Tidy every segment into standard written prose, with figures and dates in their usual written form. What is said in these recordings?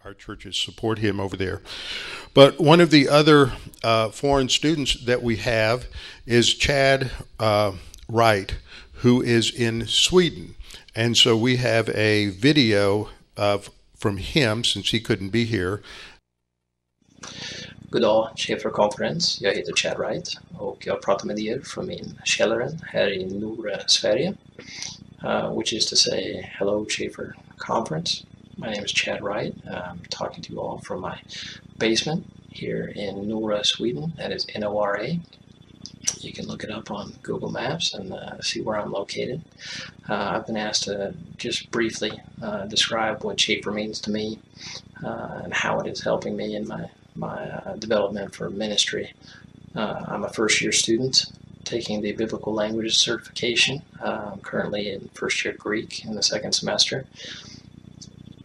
our churches support him over there. But one of the other foreign students that we have is Chad Wright, who is in Sweden. And so we have a video from him, since he couldn't be here. God dag, Chafer konferens. Jag heter Chad Wright och jag pratar med er från min källare här i norra Sverige. Which is to say, hello Chafer conference. My name is Chad Wright. I'm talking to you all from my basement here in Norra, Sweden. That is N-O-R-A. You can look it up on Google Maps and see where I'm located. I've been asked to just briefly describe what Chafer means to me and how it is helping me in my development for ministry. I'm a first-year student taking the Biblical Languages certification. I'm currently in first-year Greek in the second semester.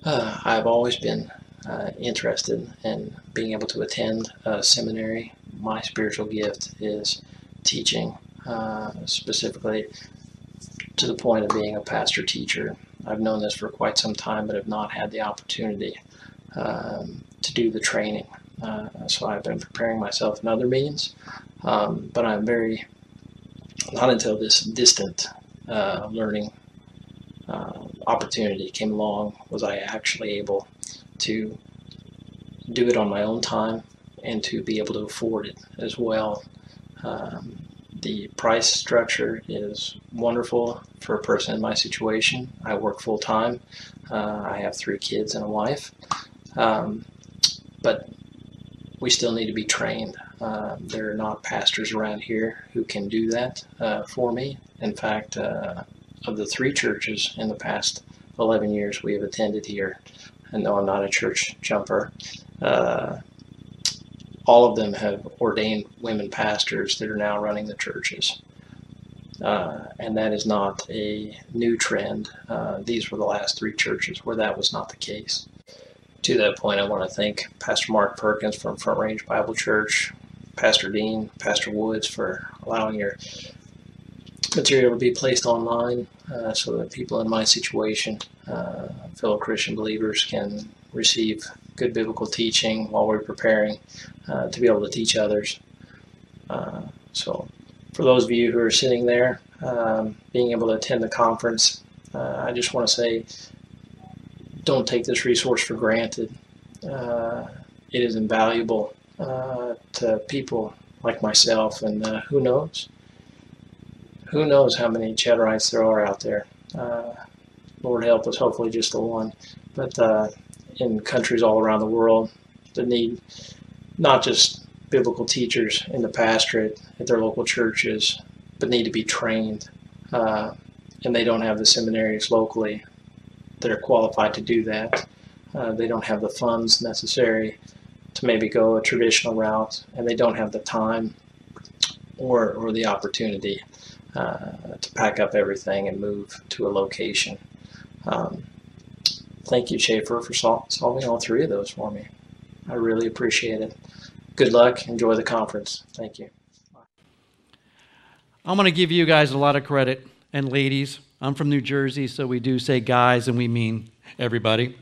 I've always been interested in being able to attend a seminary. My spiritual gift is teaching, specifically to the point of being a pastor-teacher. I've known this for quite some time, but have not had the opportunity to do the training. So I've been preparing myself in other means, but I'm not until this distant learning opportunity came along was I actually able to do it on my own time and to be able to afford it as well. The price structure is wonderful for a person in my situation. I work full-time. I have 3 kids and a wife. But we still need to be trained. There are not pastors around here who can do that for me. In fact, of the 3 churches in the past 11 years we have attended here, and though I'm not a church jumper, all of them have ordained women pastors that are now running the churches. And that is not a new trend. These were the last 3 churches where that was not the case. To that point, I want to thank Pastor Mark Perkins from Front Range Bible Church, Pastor Dean, Pastor Woods for allowing your material to be placed online so that people in my situation, fellow Christian believers, can receive good biblical teaching while we're preparing to be able to teach others. So for those of you who are sitting there, being able to attend the conference, I just want to say, don't take this resource for granted. It is invaluable to people like myself, and who knows how many Chadrites there are out there. Lord help us, hopefully just the one. But in countries all around the world that need not just biblical teachers in the pastorate at their local churches, but need to be trained, and they don't have the seminaries locally that are qualified to do that. They don't have the funds necessary to maybe go a traditional route, and they don't have the time or the opportunity to pack up everything and move to a location. Thank you, Chafer, for solving all 3 of those for me. I really appreciate it. Good luck. Enjoy the conference. Thank you. I'm going to give you guys a lot of credit, and ladies. I'm from New Jersey, so we do say guys, and we mean everybody.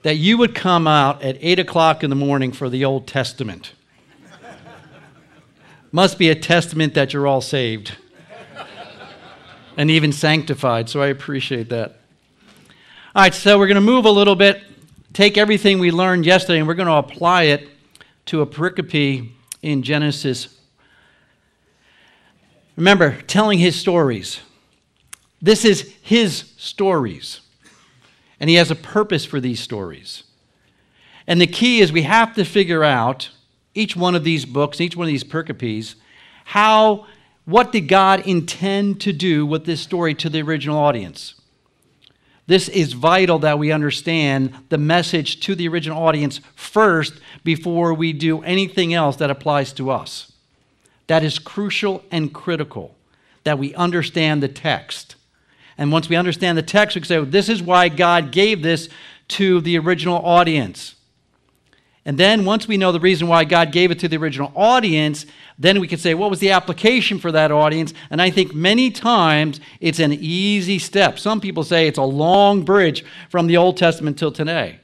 That you would come out at 8 o'clock in the morning for the Old Testament. Must be a testament that you're all saved. And even sanctified, so I appreciate that. All right, so we're going to move a little bit, take everything we learned yesterday, and we're going to apply it to a pericope in Genesis. Remember, telling his stories. This is his stories. And he has a purpose for these stories. And the key is we have to figure out, each one of these books, each one of these pericopes, what did God intend to do with this story to the original audience? This is vital that we understand the message to the original audience first before we do anything else that applies to us. That is crucial and critical, that we understand the text. And once we understand the text, we can say, this is why God gave this to the original audience. And then once we know the reason why God gave it to the original audience, then we can say, what was the application for that audience? And I think many times it's an easy step. Some people say it's a long bridge from the Old Testament till today.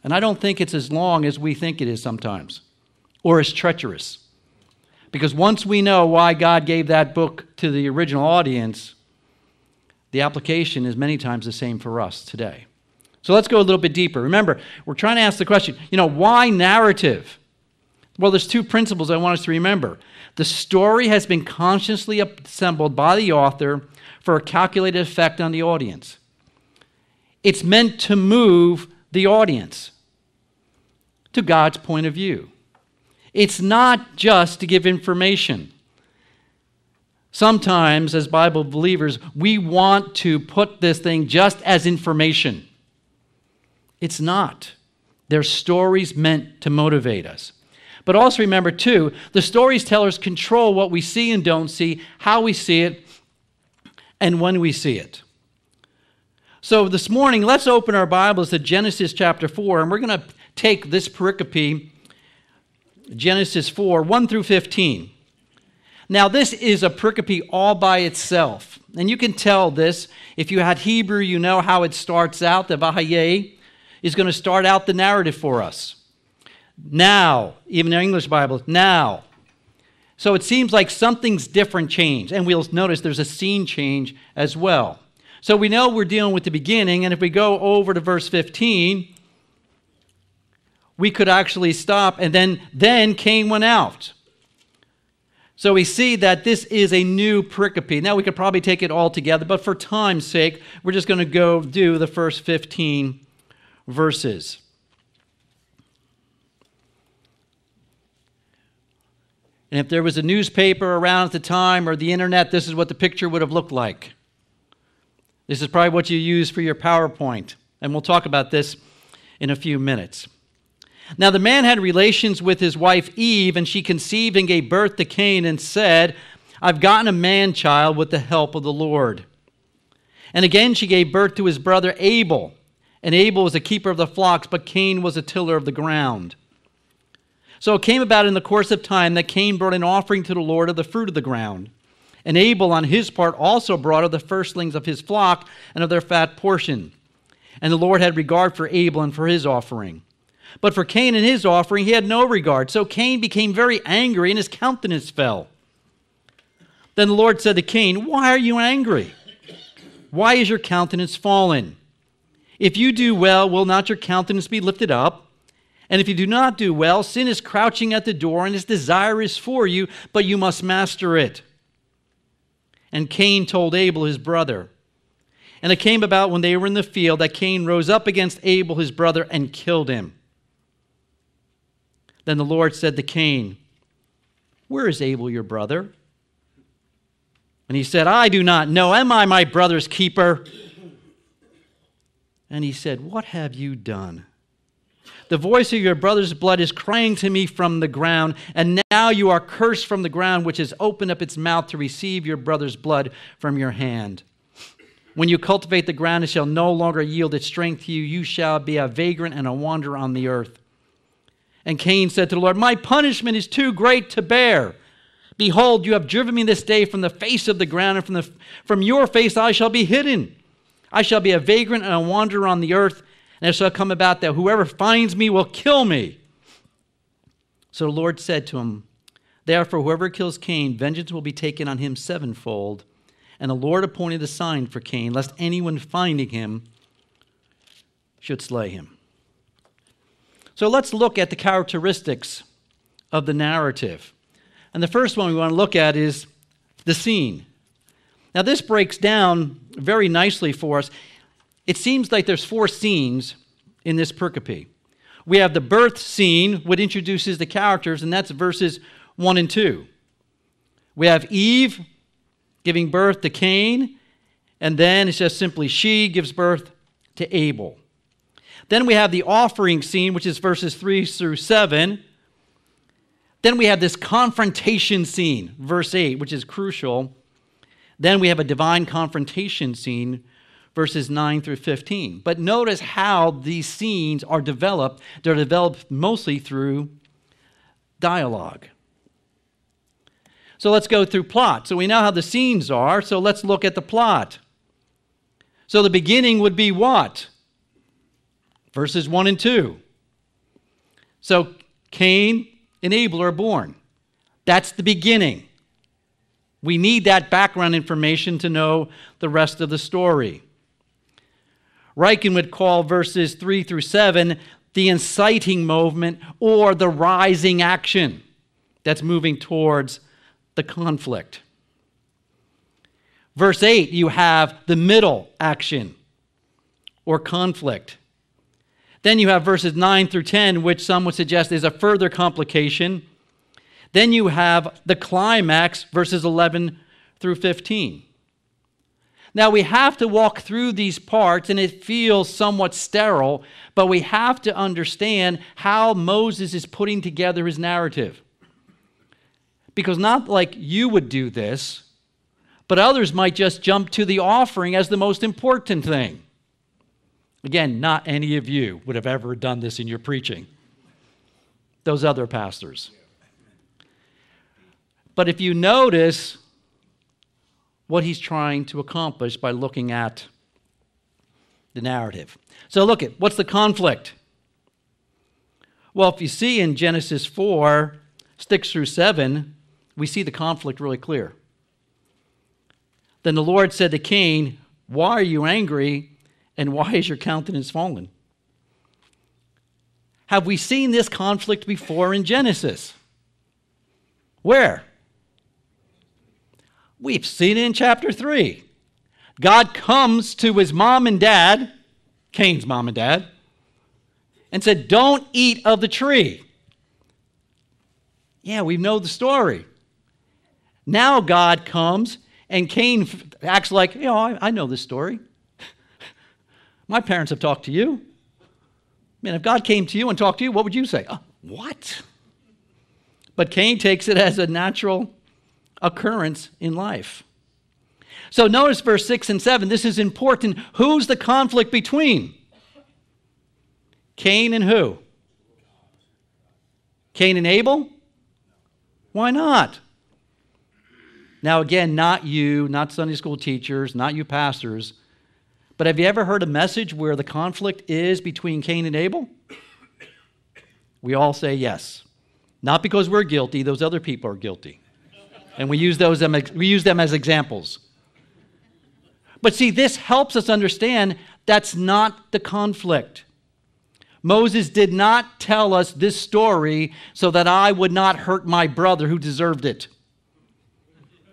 And I don't think it's as long as we think it is sometimes, or as treacherous. Because once we know why God gave that book to the original audience, the application is many times the same for us today. So let's go a little bit deeper. Remember, we're trying to ask the question, why narrative? Well, there's two principles I want us to remember. The story has been consciously assembled by the author for a calculated effect on the audience. It's meant to move the audience to God's point of view. It's not just to give information. Sometimes, as Bible believers, we want to put this thing just as information. It's not. They're stories meant to motivate us. But also remember, too, the storytellers control what we see and don't see, how we see it, and when we see it. So this morning, let's open our Bibles to Genesis chapter 4, and we're going to take this pericope, Genesis 4, 1 through 15. Now, this is a pericope all by itself. And you can tell this. If you had Hebrew, you know how it starts out. The Vahaye is going to start out the narrative for us. Now, even in English Bible, now. So it seems like something's different changed. And we'll notice there's a scene change as well. So we know we're dealing with the beginning. And if we go over to verse 15, we could actually stop. And then Cain went out. So we see that this is a new pericope. Now we could probably take it all together, but for time's sake, we're just going to go do the first 15 verses. And if there was a newspaper around at the time or the internet, this is what the picture would have looked like. This is probably what you use for your PowerPoint. And we'll talk about this in a few minutes. Now the man had relations with his wife Eve, and she conceived and gave birth to Cain and said, I've gotten a man-child with the help of the Lord. And again she gave birth to his brother Abel. And Abel was a keeper of the flocks, but Cain was a tiller of the ground. So it came about in the course of time that Cain brought an offering to the Lord of the fruit of the ground. And Abel on his part also brought of the firstlings of his flock and of their fat portion. And the Lord had regard for Abel and for his offering. But for Cain and his offering, he had no regard. So Cain became very angry, and his countenance fell. Then the Lord said to Cain, why are you angry? Why is your countenance fallen? If you do well, will not your countenance be lifted up? And if you do not do well, sin is crouching at the door, and its desire is for you, but you must master it. And Cain told Abel his brother. And it came about when they were in the field that Cain rose up against Abel his brother and killed him. Then the Lord said to Cain, where is Abel your brother? And he said, I do not know. Am I my brother's keeper? And he said, what have you done? The voice of your brother's blood is crying to me from the ground, and now you are cursed from the ground, which has opened up its mouth to receive your brother's blood from your hand. When you cultivate the ground, it shall no longer yield its strength to you. You shall be a vagrant and a wanderer on the earth. And Cain said to the Lord, my punishment is too great to bear. Behold, you have driven me this day from the face of the ground, and from your face I shall be hidden. I shall be a vagrant and a wanderer on the earth, and it shall come about that whoever finds me will kill me. So the Lord said to him, therefore whoever kills Cain, vengeance will be taken on him sevenfold. And the Lord appointed a sign for Cain, lest anyone finding him should slay him. So let's look at the characteristics of the narrative. And the first one we want to look at is the scene. Now this breaks down very nicely for us. It seems like there's 4 scenes in this pericope. We have the birth scene, which introduces the characters, and that's verses 1 and 2. We have Eve giving birth to Cain, and then it's just simply she gives birth to Abel. Then we have the offering scene, which is verses 3 through 7. Then we have this confrontation scene, verse 8, which is crucial. Then we have a divine confrontation scene, verses 9 through 15. But notice how these scenes are developed. They're developed mostly through dialogue. So let's go through plot. So we know how the scenes are, so let's look at the plot. So the beginning would be what? Verses 1 and 2. So Cain and Abel are born. That's the beginning. We need that background information to know the rest of the story. Ryken would call verses 3 through 7 the inciting movement or the rising action that's moving towards the conflict. Verse 8, you have the middle action or conflict. Then you have verses 9 through 10, which some would suggest is a further complication. Then you have the climax, verses 11 through 15. Now we have to walk through these parts, and it feels somewhat sterile, but we have to understand how Moses is putting together his narrative. Because not like you would do this, but others might just jump to the offering as the most important thing. Again, not any of you would have ever done this in your preaching. Those other pastors. But if you notice what he's trying to accomplish by looking at the narrative. So look at, what's the conflict? Well, if you see in Genesis 4, 6 through 7, we see the conflict really clear. Then the Lord said to Cain, "Why are you angry, and why is your countenance fallen?" Have we seen this conflict before in Genesis? Where? We've seen it in chapter 3. God comes to his mom and dad, Cain's mom and dad, and said, "Don't eat of the tree." Yeah, we know the story. Now God comes, and Cain acts like, I know this story. My parents have talked to you. Man, if God came to you and talked to you, what would you say? What? But Cain takes it as a natural occurrence in life. So notice verse 6 and 7. This is important. Who's the conflict between? Cain and who? Cain and Abel? Why not? Now again, not you, not Sunday school teachers, not you pastors, but have you ever heard a message where the conflict is between Cain and Abel? We all say yes. Not because we're guilty, those other people are guilty. And we use them as examples. But see, this helps us understand that's not the conflict. Moses did not tell us this story so that I would not hurt my brother who deserved it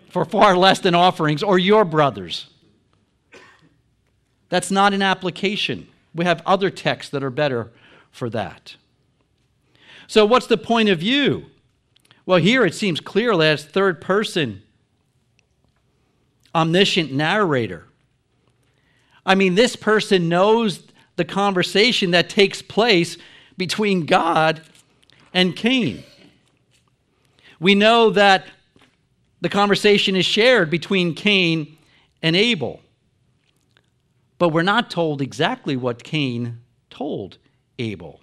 for far less than offerings, or your brothers. That's not an application. We have other texts that are better for that. So what's the point of view? Well, here it seems clearly as third person, omniscient narrator. I mean, this person knows the conversation that takes place between God and Cain. We know that the conversation is shared between Cain and Abel. But we're not told exactly what Cain told Abel.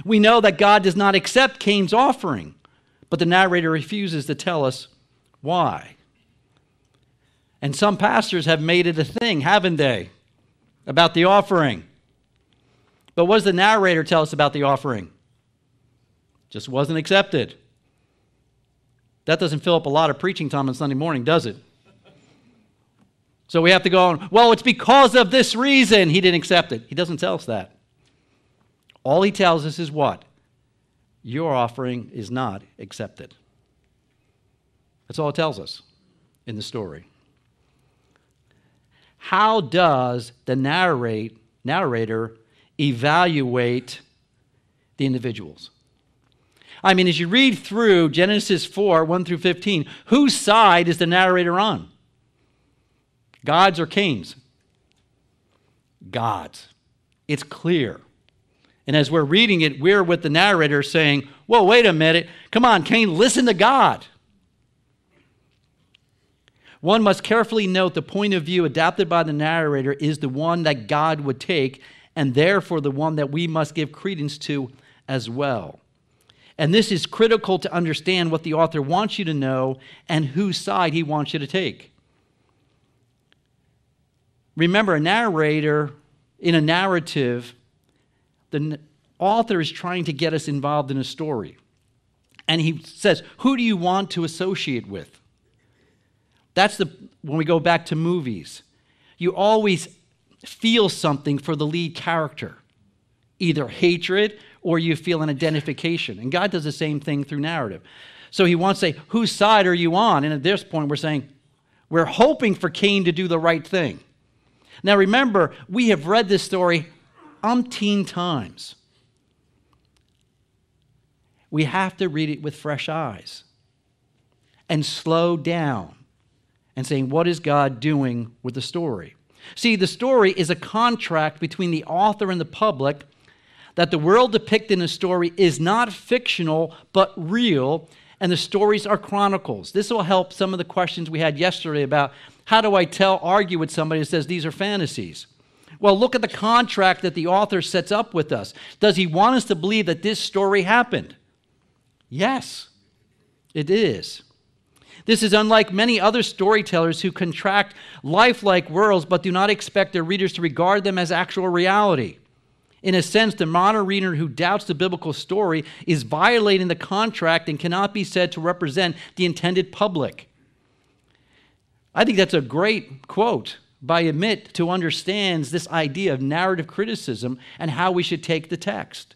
We know that God does not accept Cain's offering, but the narrator refuses to tell us why. And some pastors have made it a thing, haven't they, about the offering. But what does the narrator tell us about the offering? Just wasn't accepted. That doesn't fill up a lot of preaching time on Sunday morning, does it? So we have to go on, well, it's because of this reason he didn't accept it. He doesn't tell us that. All he tells us is what? Your offering is not accepted. That's all it tells us in the story. How does the narrator evaluate the individuals? I mean, as you read through Genesis 4, 1 through 15, whose side is the narrator on? God's or Cain's? God's. It's clear. And as we're reading it, we're with the narrator saying, whoa, wait a minute. Come on, Cain, listen to God. One must carefully note the point of view adopted by the narrator is the one that God would take, and therefore the one that we must give credence to as well. And this is critical to understand what the author wants you to know and whose side he wants you to take. Remember, a narrator in a narrative, the author is trying to get us involved in a story. And he says, who do you want to associate with? When we go back to movies, you always feel something for the lead character, either hatred or you feel an identification. And God does the same thing through narrative. So he wants to say, whose side are you on? And at this point, we're saying, we're hoping for Cain to do the right thing. Now remember, we have read this story umpteen times. We have to read it with fresh eyes and slow down and saying, what is God doing with the story? See, the story is a contract between the author and the public that the world depicted in the story is not fictional, but real, and the stories are chronicles. This will help some of the questions we had yesterday about how do I argue with somebody who says these are fantasies? Well, look at the contract that the author sets up with us. Does he want us to believe that this story happened? Yes, it is. This is unlike many other storytellers who contract lifelike worlds but do not expect their readers to regard them as actual reality. In a sense, the modern reader who doubts the biblical story is violating the contract and cannot be said to represent the intended public. I think that's a great quote by Amit, who understands this idea of narrative criticism and how we should take the text.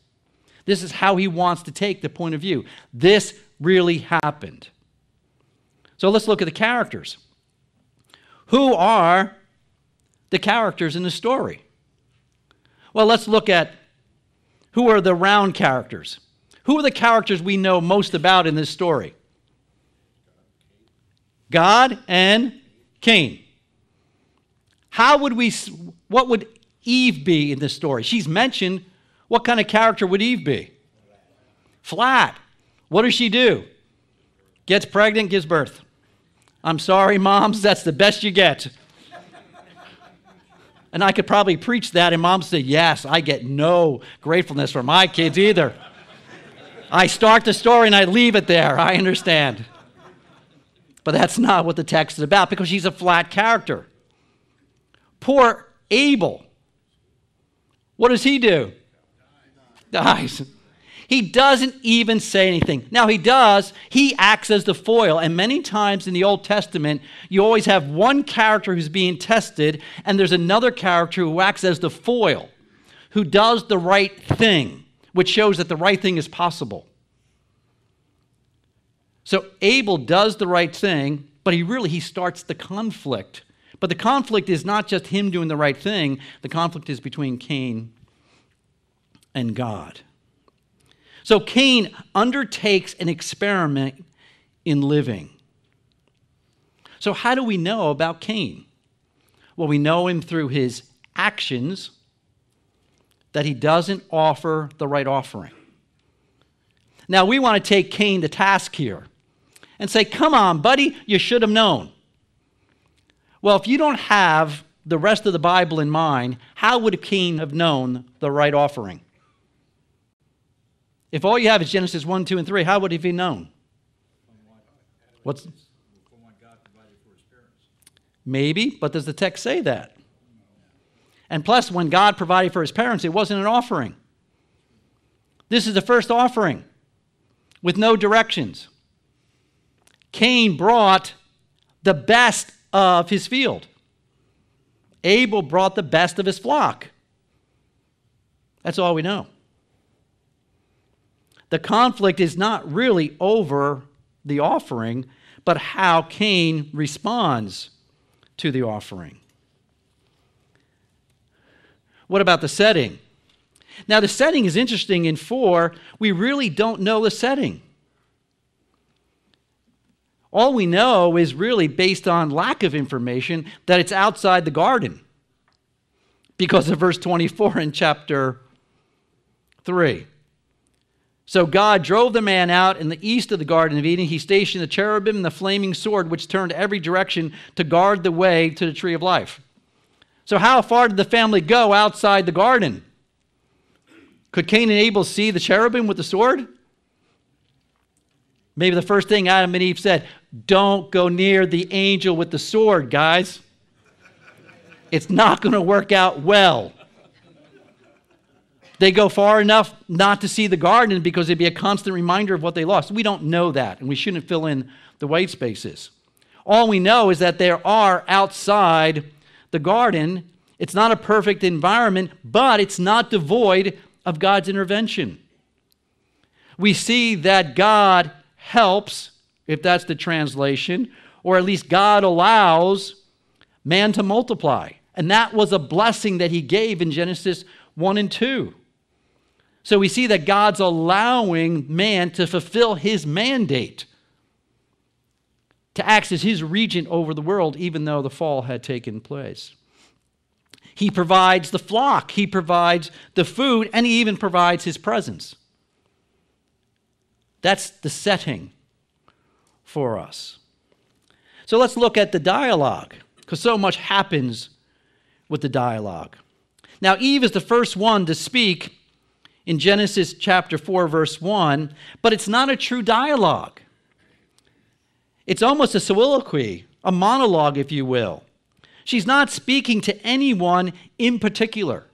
This is how he wants to take the point of view. This really happened. So let's look at the characters. Who are the characters in the story? Well, let's look at who are the round characters. Who are the characters we know most about in this story? God and Cain. What would Eve be in this story? She's mentioned. What kind of character would Eve be? Flat. What does she do? Gets pregnant, gives birth. I'm sorry, moms, that's the best you get. And I could probably preach that, and moms say, yes, I get no gratefulness for my kids either. I start the story and I leave it there. I understand. But that's not what the text is about, because she's a flat character. Poor Abel. What does he do? Dies. He doesn't even say anything. Now he does. He acts as the foil. And many times in the Old Testament, you always have one character who's being tested, and there's another character who acts as the foil, who does the right thing, which shows that the right thing is possible. So Abel does the right thing, but he starts the conflict. But the conflict is not just him doing the right thing. The conflict is between Cain and God. So Cain undertakes an experiment in living. So how do we know about Cain? Well, we know him through his actions, that he doesn't offer the right offering. Now, we want to take Cain to task here and say, come on, buddy, you should have known. Well, if you don't have the rest of the Bible in mind, how would Cain have known the right offering? If all you have is Genesis 1, 2, and 3, how would he have known? Maybe, but does the text say that? And plus, when God provided for his parents, it wasn't an offering. This is the first offering with no directions. Cain brought the best of his field. Abel brought the best of his flock. That's all we know. The conflict is not really over the offering, but how Cain responds to the offering. What about the setting? Now, the setting is interesting in 4. We really don't know the setting. All we know is really based on lack of information that it's outside the garden because of verse 24 in chapter 3. So God drove the man out in the east of the Garden of Eden. He stationed the cherubim and the flaming sword, which turned every direction to guard the way to the tree of life. So how far did the family go outside the garden? Could Cain and Abel see the cherubim with the sword? Maybe the first thing Adam and Eve said, don't go near the angel with the sword, guys. It's not going to work out well. They go far enough not to see the garden because it'd be a constant reminder of what they lost. We don't know that, and we shouldn't fill in the white spaces. All we know is that there are outside the garden. It's not a perfect environment, but it's not devoid of God's intervention. We see that God helps, if that's the translation, or at least God allows man to multiply. And that was a blessing that he gave in Genesis 1 and 2. So we see that God's allowing man to fulfill his mandate, to act as his regent over the world, even though the fall had taken place. He provides the flock, he provides the food, and he even provides his presence. That's the setting for us. So let's look at the dialogue, because so much happens with the dialogue. Now, Eve is the first one to speak in Genesis chapter 4, verse 1, but it's not a true dialogue. It's almost a soliloquy, a monologue, if you will. She's not speaking to anyone in particular.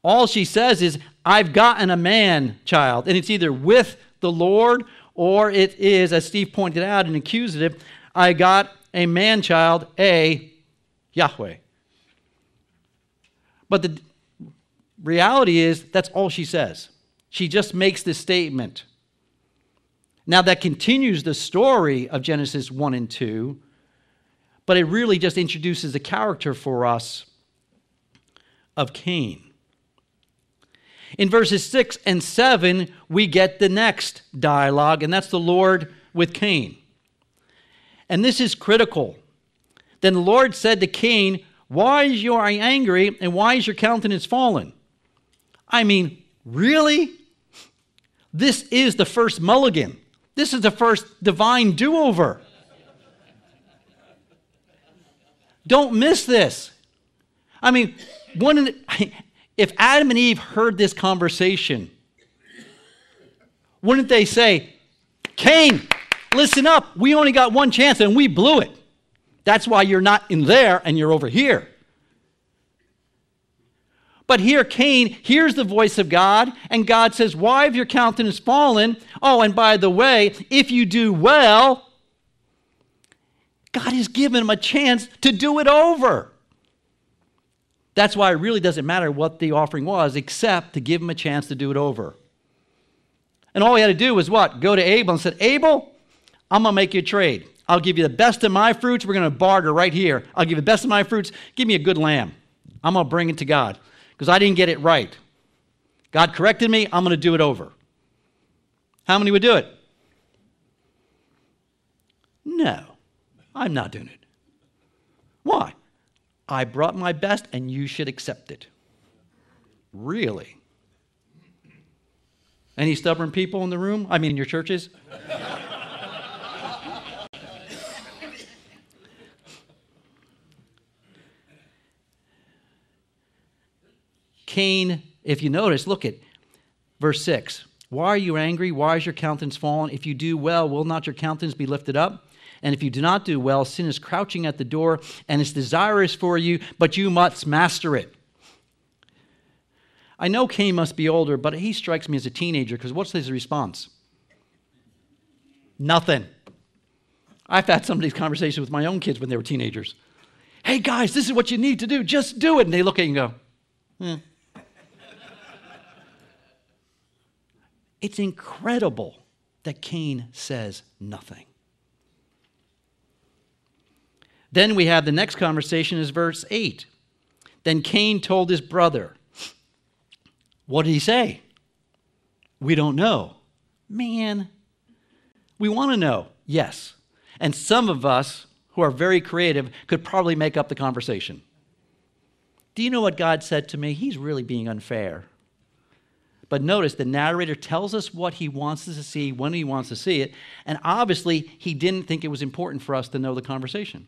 All she says is, I've gotten a man child, and it's either with the Lord or it is, as Steve pointed out, an accusative, I got a man child, a Yahweh. But the reality is, that's all she says. She just makes this statement. Now, that continues the story of Genesis 1 and 2, but it really just introduces the character for us of Cain. In verses 6 and 7, we get the next dialogue, and that's the Lord with Cain. And this is critical. Then the Lord said to Cain, why is you angry, and why is your countenance fallen? I mean, really? This is the first mulligan. This is the first divine do-over. Don't miss this. I mean, if Adam and Eve heard this conversation, wouldn't they say, Cain, listen up, we only got one chance and we blew it. That's why you're not in there and you're over here. But here Cain hears the voice of God, and God says, why have your countenance fallen? Oh, and by the way, if you do well, God has given him a chance to do it over. That's why it really doesn't matter what the offering was, except to give him a chance to do it over. And all he had to do was what? Go to Abel and said, Abel, I'm going to make you a trade. I'll give you the best of my fruits. We're going to barter right here. I'll give you the best of my fruits. Give me a good lamb. I'm going to bring it to God because I didn't get it right. God corrected me. I'm going to do it over. How many would do it? No, I'm not doing it. Why? I brought my best and you should accept it. Really? Any stubborn people in the room? I mean, in your churches? Cain, if you notice, look at verse 6. Why are you angry? Why is your countenance fallen? If you do well, will not your countenance be lifted up? And if you do not do well, sin is crouching at the door, and it's desirous for you, but you must master it. I know Cain must be older, but he strikes me as a teenager, because what's his response? Nothing. I've had some of these conversations with my own kids when they were teenagers. Hey guys, this is what you need to do. Just do it. And they look at you and go, It's incredible that Cain says nothing. Then we have the next conversation is verse 8. Then Cain told his brother. What did he say? We don't know. Man, we want to know. Yes. And some of us who are very creative could probably make up the conversation. Do you know what God said to me? He's really being unfair. But notice the narrator tells us what he wants us to see, when he wants to see it, and obviously he didn't think it was important for us to know the conversation.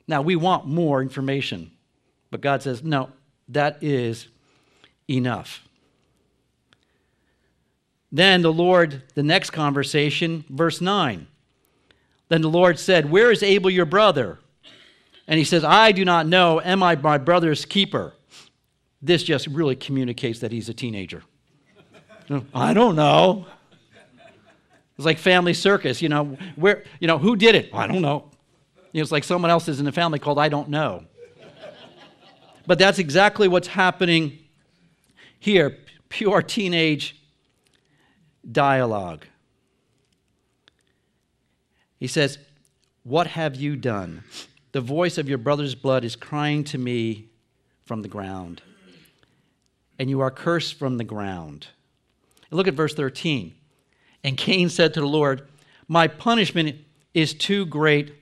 Now, we want more information, but God says, no, that is enough. Then the Lord, the next conversation, verse 9. Then the Lord said, where is Abel your brother? And he says, I do not know. Am I my brother's keeper? this just really communicates that he's a teenager. I don't know. It's like family circus, who did it? I don't know. It's like someone else is in the family called I don't know. But that's exactly what's happening here. Pure teenage dialogue. He says, "What have you done? The voice of your brother's blood is crying to me from the ground, and you are cursed from the ground." And look at verse 13. "And Cain said to the Lord, my punishment is too great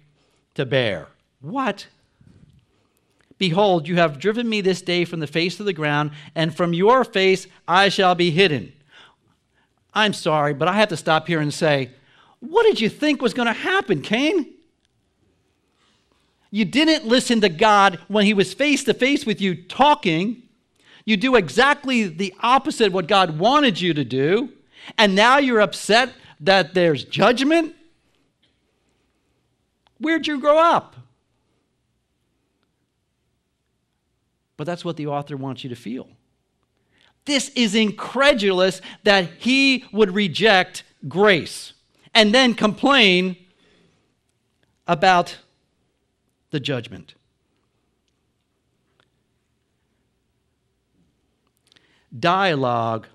to bear." What? "Behold, you have driven me this day from the face of the ground, and from your face I shall be hidden." I'm sorry, but I have to stop here and say, what did you think was going to happen, Cain? You didn't listen to God when he was face to face with you talking. You do exactly the opposite of what God wanted you to do, and now you're upset that there's judgment? Where'd you grow up? But that's what the author wants you to feel. This is incredulous that he would reject grace and then complain about the judgment. Dialogue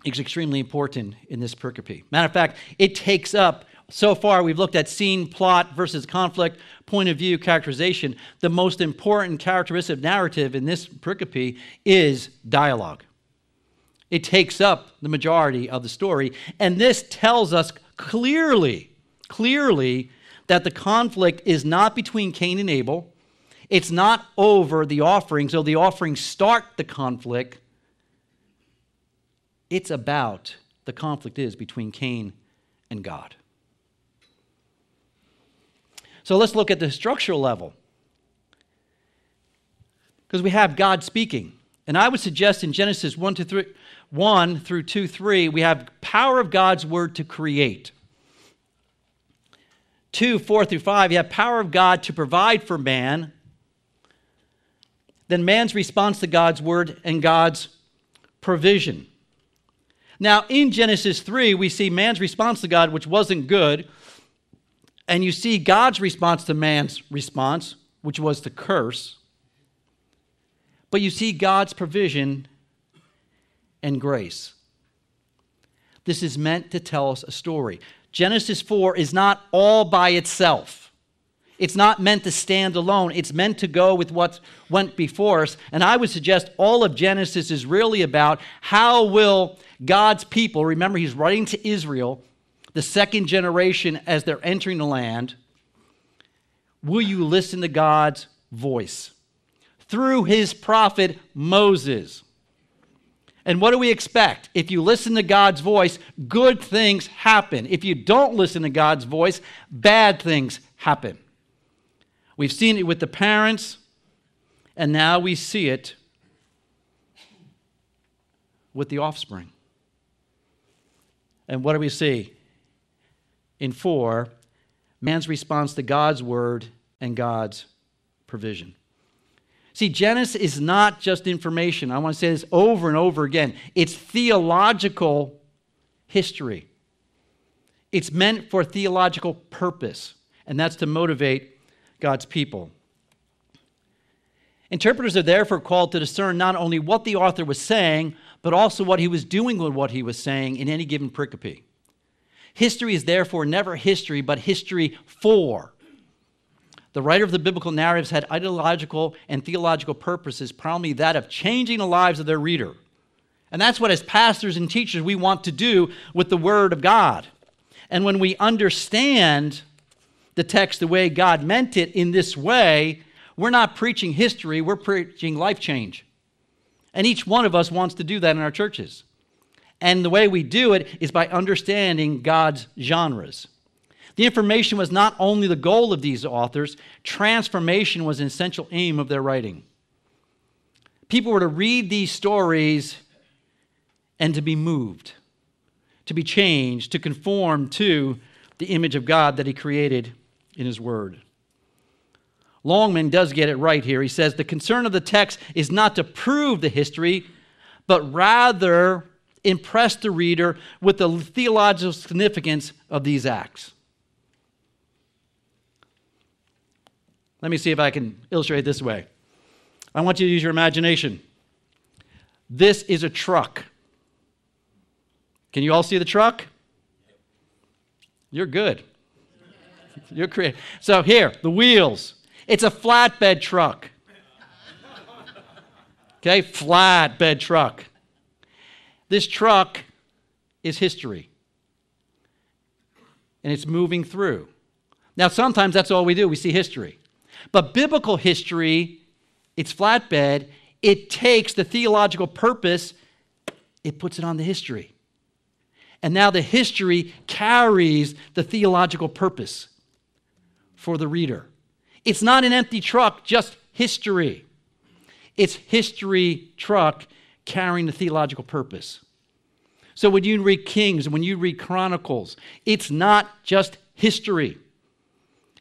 is extremely important in this pericope. Matter of fact, it takes up, so far we've looked at scene, plot versus conflict, point of view, characterization. The most important characteristic of narrative in this pericope is dialogue. It takes up the majority of the story, and this tells us clearly that the conflict is not between Cain and Abel. It's not over the offerings, though the offerings start the conflict. It's about the conflict is between Cain and God. So let's look at the structural level, because we have God speaking. And I would suggest in Genesis 1 through 2:3, we have power of God's word to create. 2:4 through 5, you have power of God to provide for man. Then man's response to God's word and God's provision. Now, in Genesis 3, we see man's response to God, which wasn't good. And you see God's response to man's response, which was to curse. But you see God's provision and grace. This is meant to tell us a story. Genesis 4 is not all by itself. It's not meant to stand alone. It's meant to go with what went before us. And I would suggest all of Genesis is really about how will God's people, remember he's writing to Israel, the second generation as they're entering the land, will you listen to God's voice? Through his prophet Moses. And what do we expect? If you listen to God's voice, good things happen. If you don't listen to God's voice, bad things happen. We've seen it with the parents, and now we see it with the offspring. And what do we see? In 4, man's response to God's word and God's provision. See, Genesis is not just information. I want to say this over and over again. It's theological history. It's meant for theological purpose, and that's to motivate God's people. Interpreters are therefore called to discern not only what the author was saying, but also what he was doing with what he was saying in any given pericope. History is therefore never history, but history for. The writer of the biblical narratives had ideological and theological purposes, primarily that of changing the lives of their reader. And that's what, as pastors and teachers, we want to do with the Word of God. And when we understand the text the way God meant it in this way, we're not preaching history, we're preaching life change. And each one of us wants to do that in our churches. And the way we do it is by understanding God's genres. The information was not only the goal of these authors, transformation was an essential aim of their writing. People were to read these stories and to be moved, to be changed, to conform to the image of God that he created in his word. Longman does get it right here. He says, the concern of the text is not to prove the history, but rather impress the reader with the theological significance of these acts. Let me see if I can illustrate it this way. I want you to use your imagination. This is a truck. Can you all see the truck? You're good. You're creative. So here, the wheels. It's a flatbed truck. Okay, flatbed truck. This truck is history. And it's moving through. Now, sometimes that's all we do. We see history. But biblical history, it's flatbed. It takes the theological purpose, it puts it on the history. And now the history carries the theological purpose for the reader. It's not an empty truck, just history. It's history truck carrying the theological purpose. So when you read Kings, when you read Chronicles, it's not just history.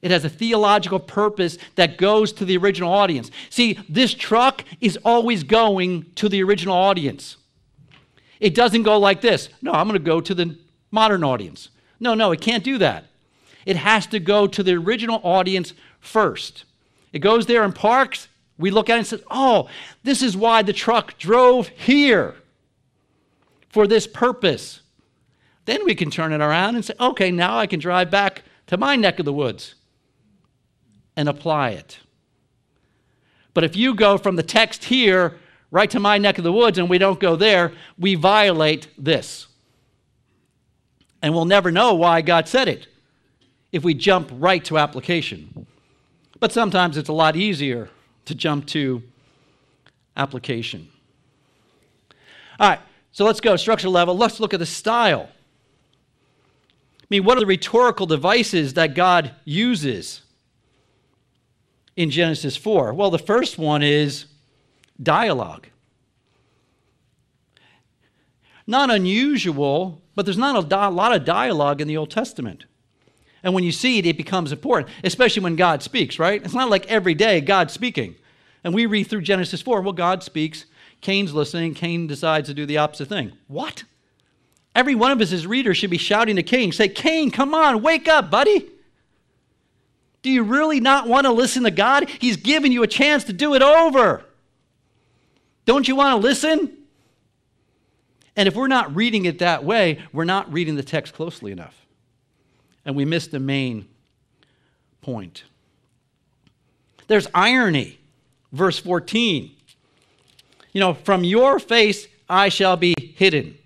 It has a theological purpose that goes to the original audience. See, this truck is always going to the original audience. It doesn't go like this. No, I'm going to go to the modern audience. No, it can't do that. It has to go to the original audience first. It goes there and parks. We look at it and say, oh, this is why the truck drove here for this purpose. Then we can turn it around and say, okay, now I can drive back to my neck of the woods and apply it. But if you go from the text here right to my neck of the woods and we don't go there, we violate this. And we'll never know why God said it if we jump right to application. But sometimes it's a lot easier to jump to application. All right, so let's go structural level. Let's look at the style. I mean, what are the rhetorical devices that God uses in Genesis 4? Well, the first one is dialogue. Not unusual, but there's not a lot of dialogue in the Old Testament. And when you see it, it becomes important, especially when God speaks, right? It's not like every day God's speaking. And we read through Genesis 4, well, God speaks, Cain's listening, Cain decides to do the opposite thing. What? Every one of us as readers should be shouting to Cain, say, Cain, come on, wake up, buddy. Do you really not want to listen to God? He's given you a chance to do it over. Don't you want to listen? And if we're not reading it that way, we're not reading the text closely enough. And we miss the main point. There's irony. Verse 14. From your face I shall be hidden,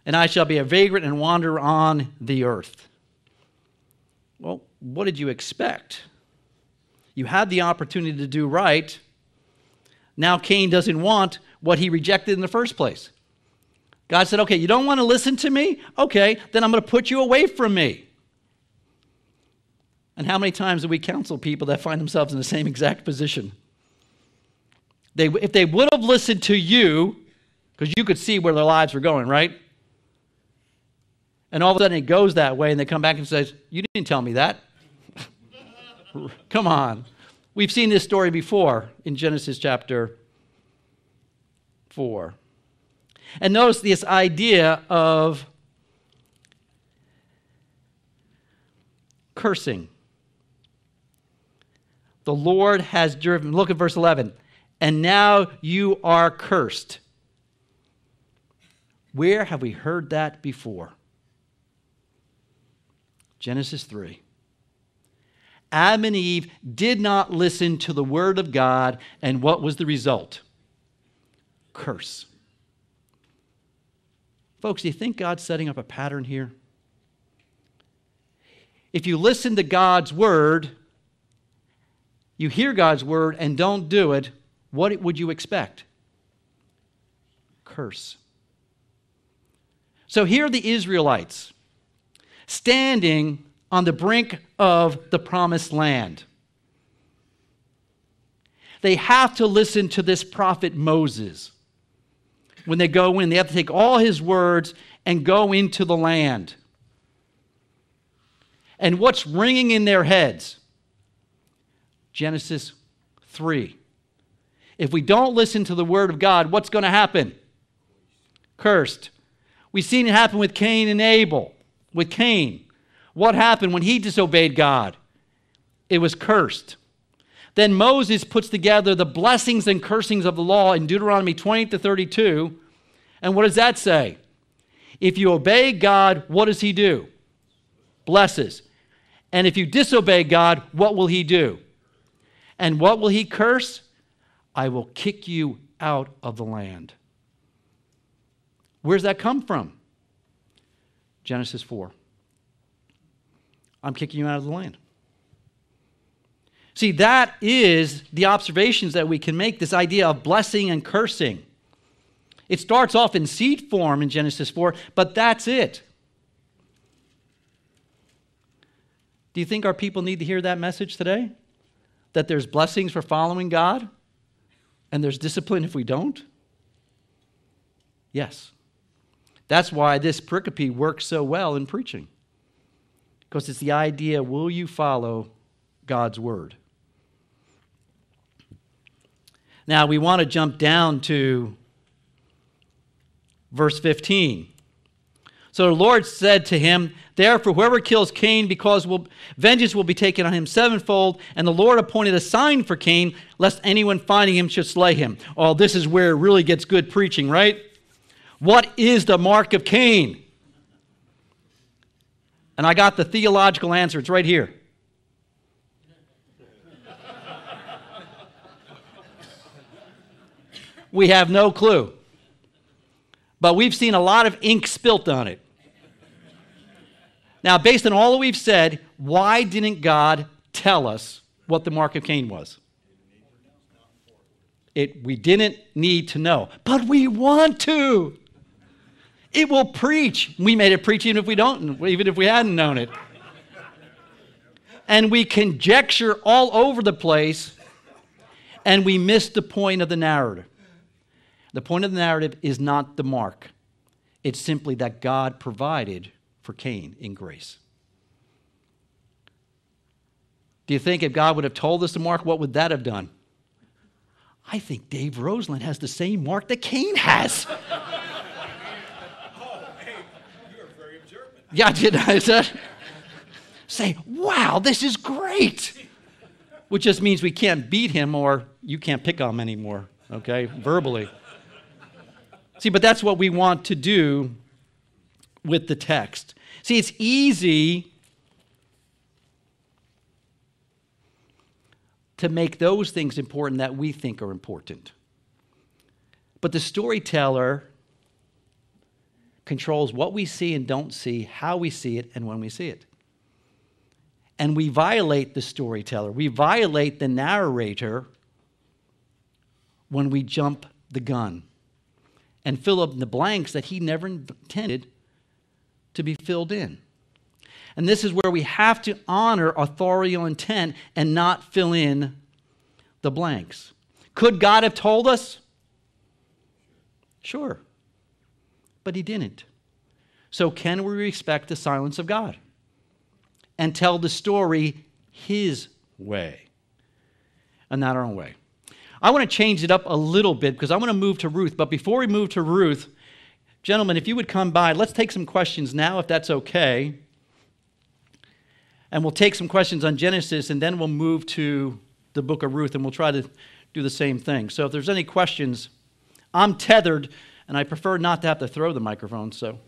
and I shall be a vagrant and wander on the earth. Well, what did you expect? You had the opportunity to do right. Now Cain doesn't want what he rejected in the first place. God said, okay, you don't want to listen to me? Okay, then I'm going to put you away from me. And how many times do we counsel people that find themselves in the same exact position? If they would have listened to you, because you could see where their lives were going, right? And all of a sudden it goes that way, and they come back and says, you didn't tell me that. Come on. We've seen this story before in Genesis chapter 4. And notice this idea of cursing. The Lord has driven, look at verse 11, and now you are cursed. Where have we heard that before? Genesis 3. Adam and Eve did not listen to the word of God, and what was the result? Curse. Folks, do you think God's setting up a pattern here? If you listen to God's word, you hear God's word and don't do it, what would you expect? Curse. So here are the Israelites standing on the brink of the promised land. They have to listen to this prophet Moses. When they go in, they have to take all his words and go into the land. And what's ringing in their heads? Genesis 3. If we don't listen to the word of God, what's going to happen? Cursed. We've seen it happen with Cain and Abel. With Cain, what happened when he disobeyed God? It was cursed. Then Moses puts together the blessings and cursings of the law in Deuteronomy 20 to 32. And what does that say? If you obey God, what does he do? Blesses. And if you disobey God, what will he do? And what will he curse? I will kick you out of the land. Where's that come from? Genesis 4. I'm kicking you out of the land. See, that is the observations that we can make, this idea of blessing and cursing. It starts off in seed form in Genesis 4, but that's it. Do you think our people need to hear that message today? That there's blessings for following God, and there's discipline if we don't? Yes. That's why this pericope works so well in preaching. Because it's the idea, will you follow God's word? Now, we want to jump down to verse 15. So the Lord said to him, therefore, whoever kills Cain, vengeance will be taken on him sevenfold. And the Lord appointed a sign for Cain, lest anyone finding him should slay him. Oh, this is where it really gets good preaching, right? What is the mark of Cain? And I got the theological answer. It's right here. We have no clue. But we've seen a lot of ink spilt on it. Now, based on all that we've said, why didn't God tell us what the mark of Cain was? We didn't need to know. But we want to. It will preach. We made it preach even if we hadn't known it. And we conjecture all over the place, and we miss the point of the narrative. The point of the narrative is not the mark. It's simply that God provided for Cain in grace. Do you think if God would have told us the mark, what would that have done? I think Dave Roseland has the same mark that Cain has. Yeah, did I say, wow, this is great. Which just means we can't beat him or you can't pick on him anymore, okay, verbally. See, but that's what we want to do with the text. See, it's easy to make those things important that we think are important. But the storyteller controls what we see and don't see, how we see it, and when we see it. And we violate the storyteller. We violate the narrator when we jump the gun and fill up the blanks that he never intended to be filled in. And this is where we have to honor authorial intent and not fill in the blanks. Could God have told us? Sure. But he didn't. So can we respect the silence of God and tell the story his way and not our own way? I want to change it up a little bit because I want to move to Ruth. But before we move to Ruth, gentlemen, if you would come by, let's take some questions now, if that's okay. And we'll take some questions on Genesis, and then we'll move to the book of Ruth, and we'll try to do the same thing. So if there's any questions, I'm tethered, and I prefer not to have to throw the microphone, so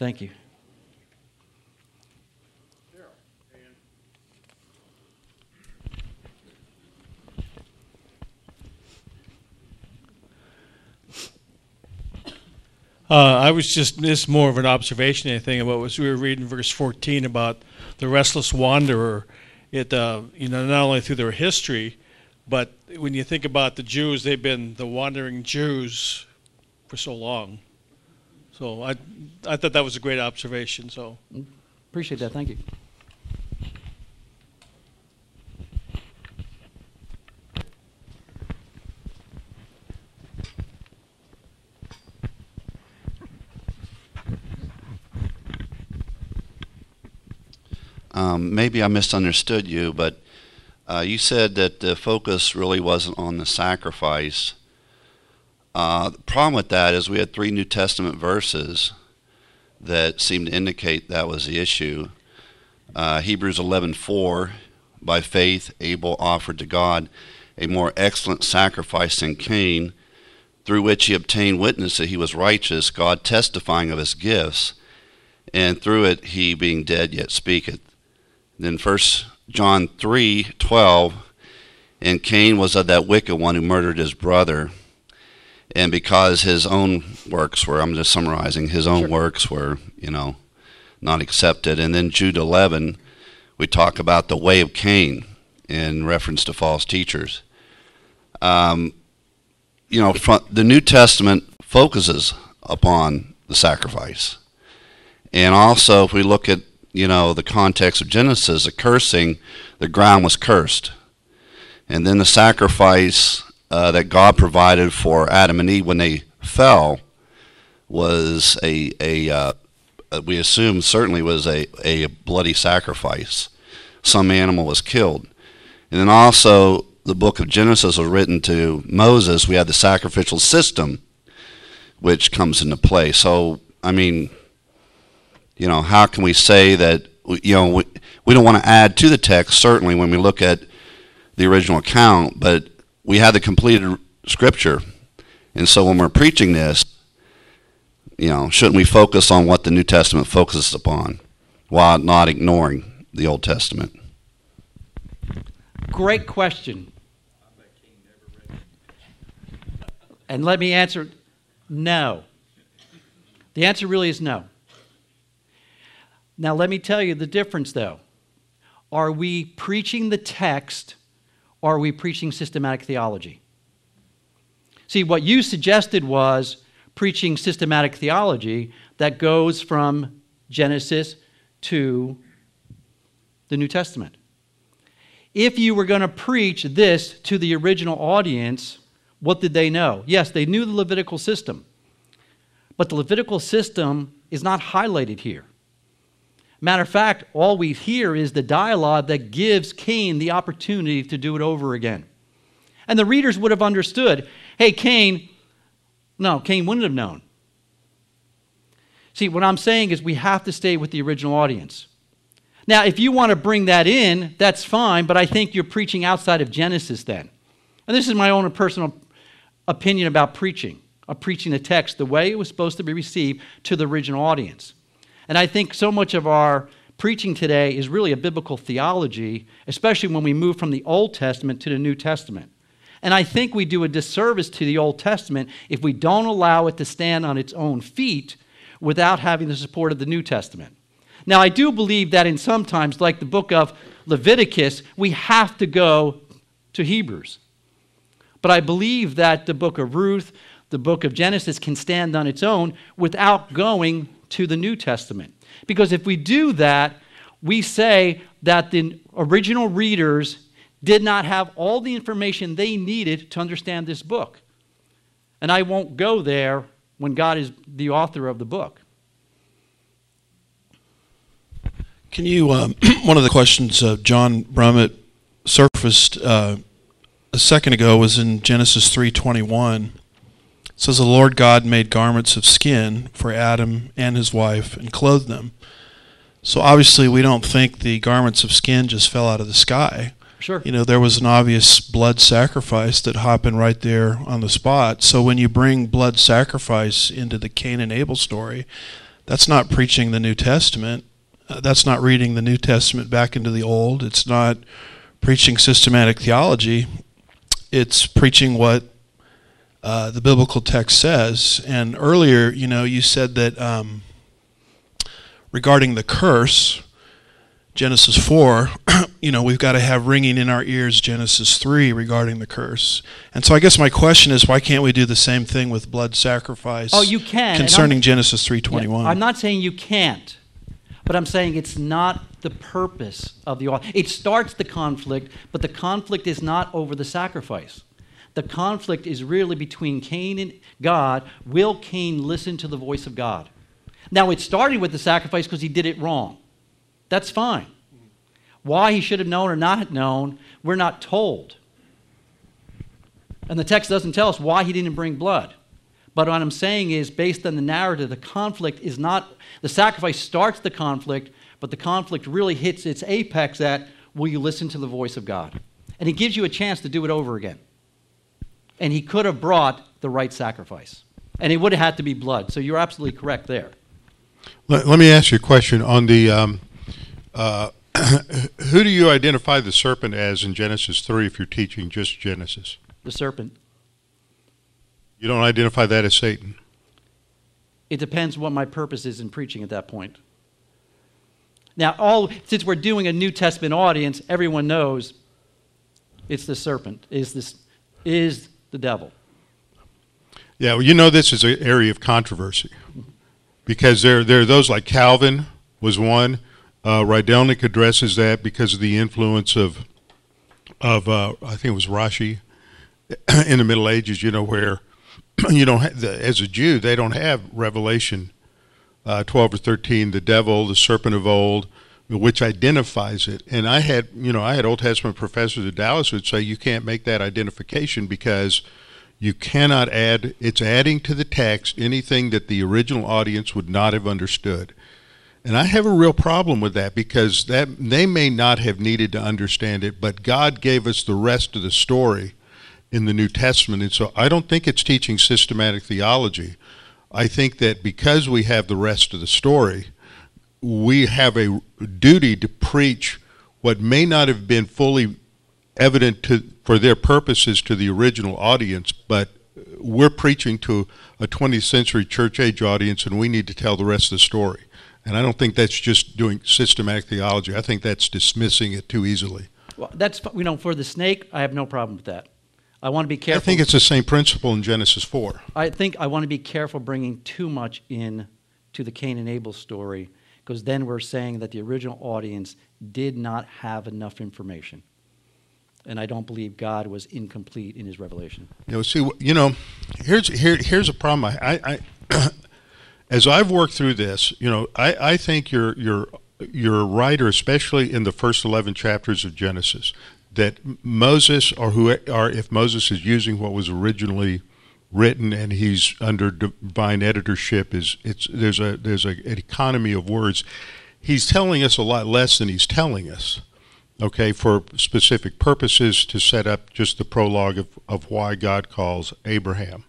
thank you. I was just, this is more of an observation, I think, about what we were reading verse 14 about the restless wanderer. It, not only through their history, but when you think about the Jews, they've been the wandering Jews for so long. So I thought that was a great observation. So appreciate that. Thank you. Maybe I misunderstood you, but You said that the focus really wasn't on the sacrifice. The problem with that is we had 3 New Testament verses that seemed to indicate that was the issue. Hebrews 11:4, by faith Abel offered to God a more excellent sacrifice than Cain, through which he obtained witness that he was righteous, God testifying of his gifts, and through it he, being dead, yet speaketh. Then 1 John 3:12, and Cain was of that wicked one who murdered his brother. And because his own works were, I'm just summarizing, his own works were, not accepted. And then Jude 11, we talk about the way of Cain in reference to false teachers. The New Testament focuses upon the sacrifice. And also, if we look at, the context of Genesis, the cursing, the ground was cursed. And then the sacrifice that God provided for Adam and Eve when they fell was we assume certainly was a bloody sacrifice. Some animal was killed. And then also the book of Genesis was written to Moses. We had the sacrificial system which comes into play. So, how can we say that, we don't want to add to the text, certainly when we look at the original account, but we have the completed scripture. And so when we're preaching this, shouldn't we focus on what the New Testament focuses upon while not ignoring the Old Testament? Great question. And let me answer, no. The answer really is no. Now let me tell you the difference though. Are we preaching the text or are we preaching systematic theology? See, what you suggested was preaching systematic theology that goes from Genesis to the New Testament. If you were going to preach this to the original audience, what did they know? Yes, they knew the Levitical system, but the Levitical system is not highlighted here. Matter of fact, all we hear is the dialogue that gives Cain the opportunity to do it over again. And the readers would have understood, hey, Cain wouldn't have known. See, what I'm saying is we have to stay with the original audience. Now, if you want to bring that in, that's fine, but I think you're preaching outside of Genesis then. And this is my own personal opinion about preaching the text the way it was supposed to be received to the original audience. And I think so much of our preaching today is really a biblical theology, especially when we move from the Old Testament to the New Testament. And I think we do a disservice to the Old Testament if we don't allow it to stand on its own feet without having the support of the New Testament. Now, I do believe that in some times, like the book of Leviticus, we have to go to Hebrews. But I believe that the book of Ruth, the book of Genesis can stand on its own without going to the New Testament. Because if we do that, we say that the original readers did not have all the information they needed to understand this book. And I won't go there when God is the author of the book. Can you, one of the questions John Brummett surfaced a second ago was in Genesis 3:21. It says, the Lord God made garments of skin for Adam and his wife and clothed them. So obviously we don't think the garments of skin just fell out of the sky. Sure. There was an obvious blood sacrifice that happened right there on the spot. So when you bring blood sacrifice into the Cain and Abel story, that's not preaching the New Testament. That's not reading the New Testament back into the Old. It's not preaching systematic theology. It's preaching what the biblical text says. And earlier, you said that regarding the curse, Genesis 4, we've got to have ringing in our ears Genesis 3 regarding the curse. And so I guess my question is, why can't we do the same thing with blood sacrifice? Oh, you can. Concerning Genesis 3:21. Yeah, I'm not saying you can't, but I'm saying it's not the purpose of the author. It starts the conflict, but the conflict is not over the sacrifice. The conflict is really between Cain and God. Will Cain listen to the voice of God? Now, it started with the sacrifice because he did it wrong. That's fine. Why he should have known or not known, we're not told. And the text doesn't tell us why he didn't bring blood. But what I'm saying is, based on the narrative, the conflict is not, the sacrifice starts the conflict, but the conflict really hits its apex at, will you listen to the voice of God? And he gives you a chance to do it over again. And he could have brought the right sacrifice. And it would have had to be blood. So you're absolutely correct there. Let me ask you a question on the, who do you identify the serpent as in Genesis 3 if you're teaching just Genesis? The serpent. You don't identify that as Satan? It depends what my purpose is in preaching at that point. Now, since we're doing a New Testament audience, everyone knows it's the serpent, is the devil. Yeah, well, you know this is an area of controversy because there are those like Calvin was one. Rydelnik addresses that because of the influence of I think it was Rashi in the Middle Ages, where you don't have, as a Jew, they don't have Revelation 12 or 13, the devil, the serpent of old, which identifies it. And I had Old Testament professors at Dallas who would say you can't make that identification because you cannot add, it's adding to the text anything that the original audience would not have understood. And I have a real problem with that because they may not have needed to understand it, but God gave us the rest of the story in the New Testament. And so I don't think it's teaching systematic theology. I think that because we have the rest of the story, we have a duty to preach what may not have been fully evident for their purposes to the original audience, but we're preaching to a 20th century church age audience and we need to tell the rest of the story. And I don't think that's just doing systematic theology. I think that's dismissing it too easily. Well, that's, for the snake, I have no problem with that. I want to be careful. I think it's the same principle in Genesis 4. I think I want to be careful bringing too much in to the Cain and Abel story, because then we're saying that the original audience did not have enough information. And I don't believe God was incomplete in his revelation. Here's a problem. I as I've worked through this, I think you're a writer, especially in the first 11 chapters of Genesis, that Moses, if Moses is using what was originally written and he's under divine editorship, there's an economy of words. He's telling us a lot less than he's telling us, okay, for specific purposes to set up just the prologue of why God calls Abraham.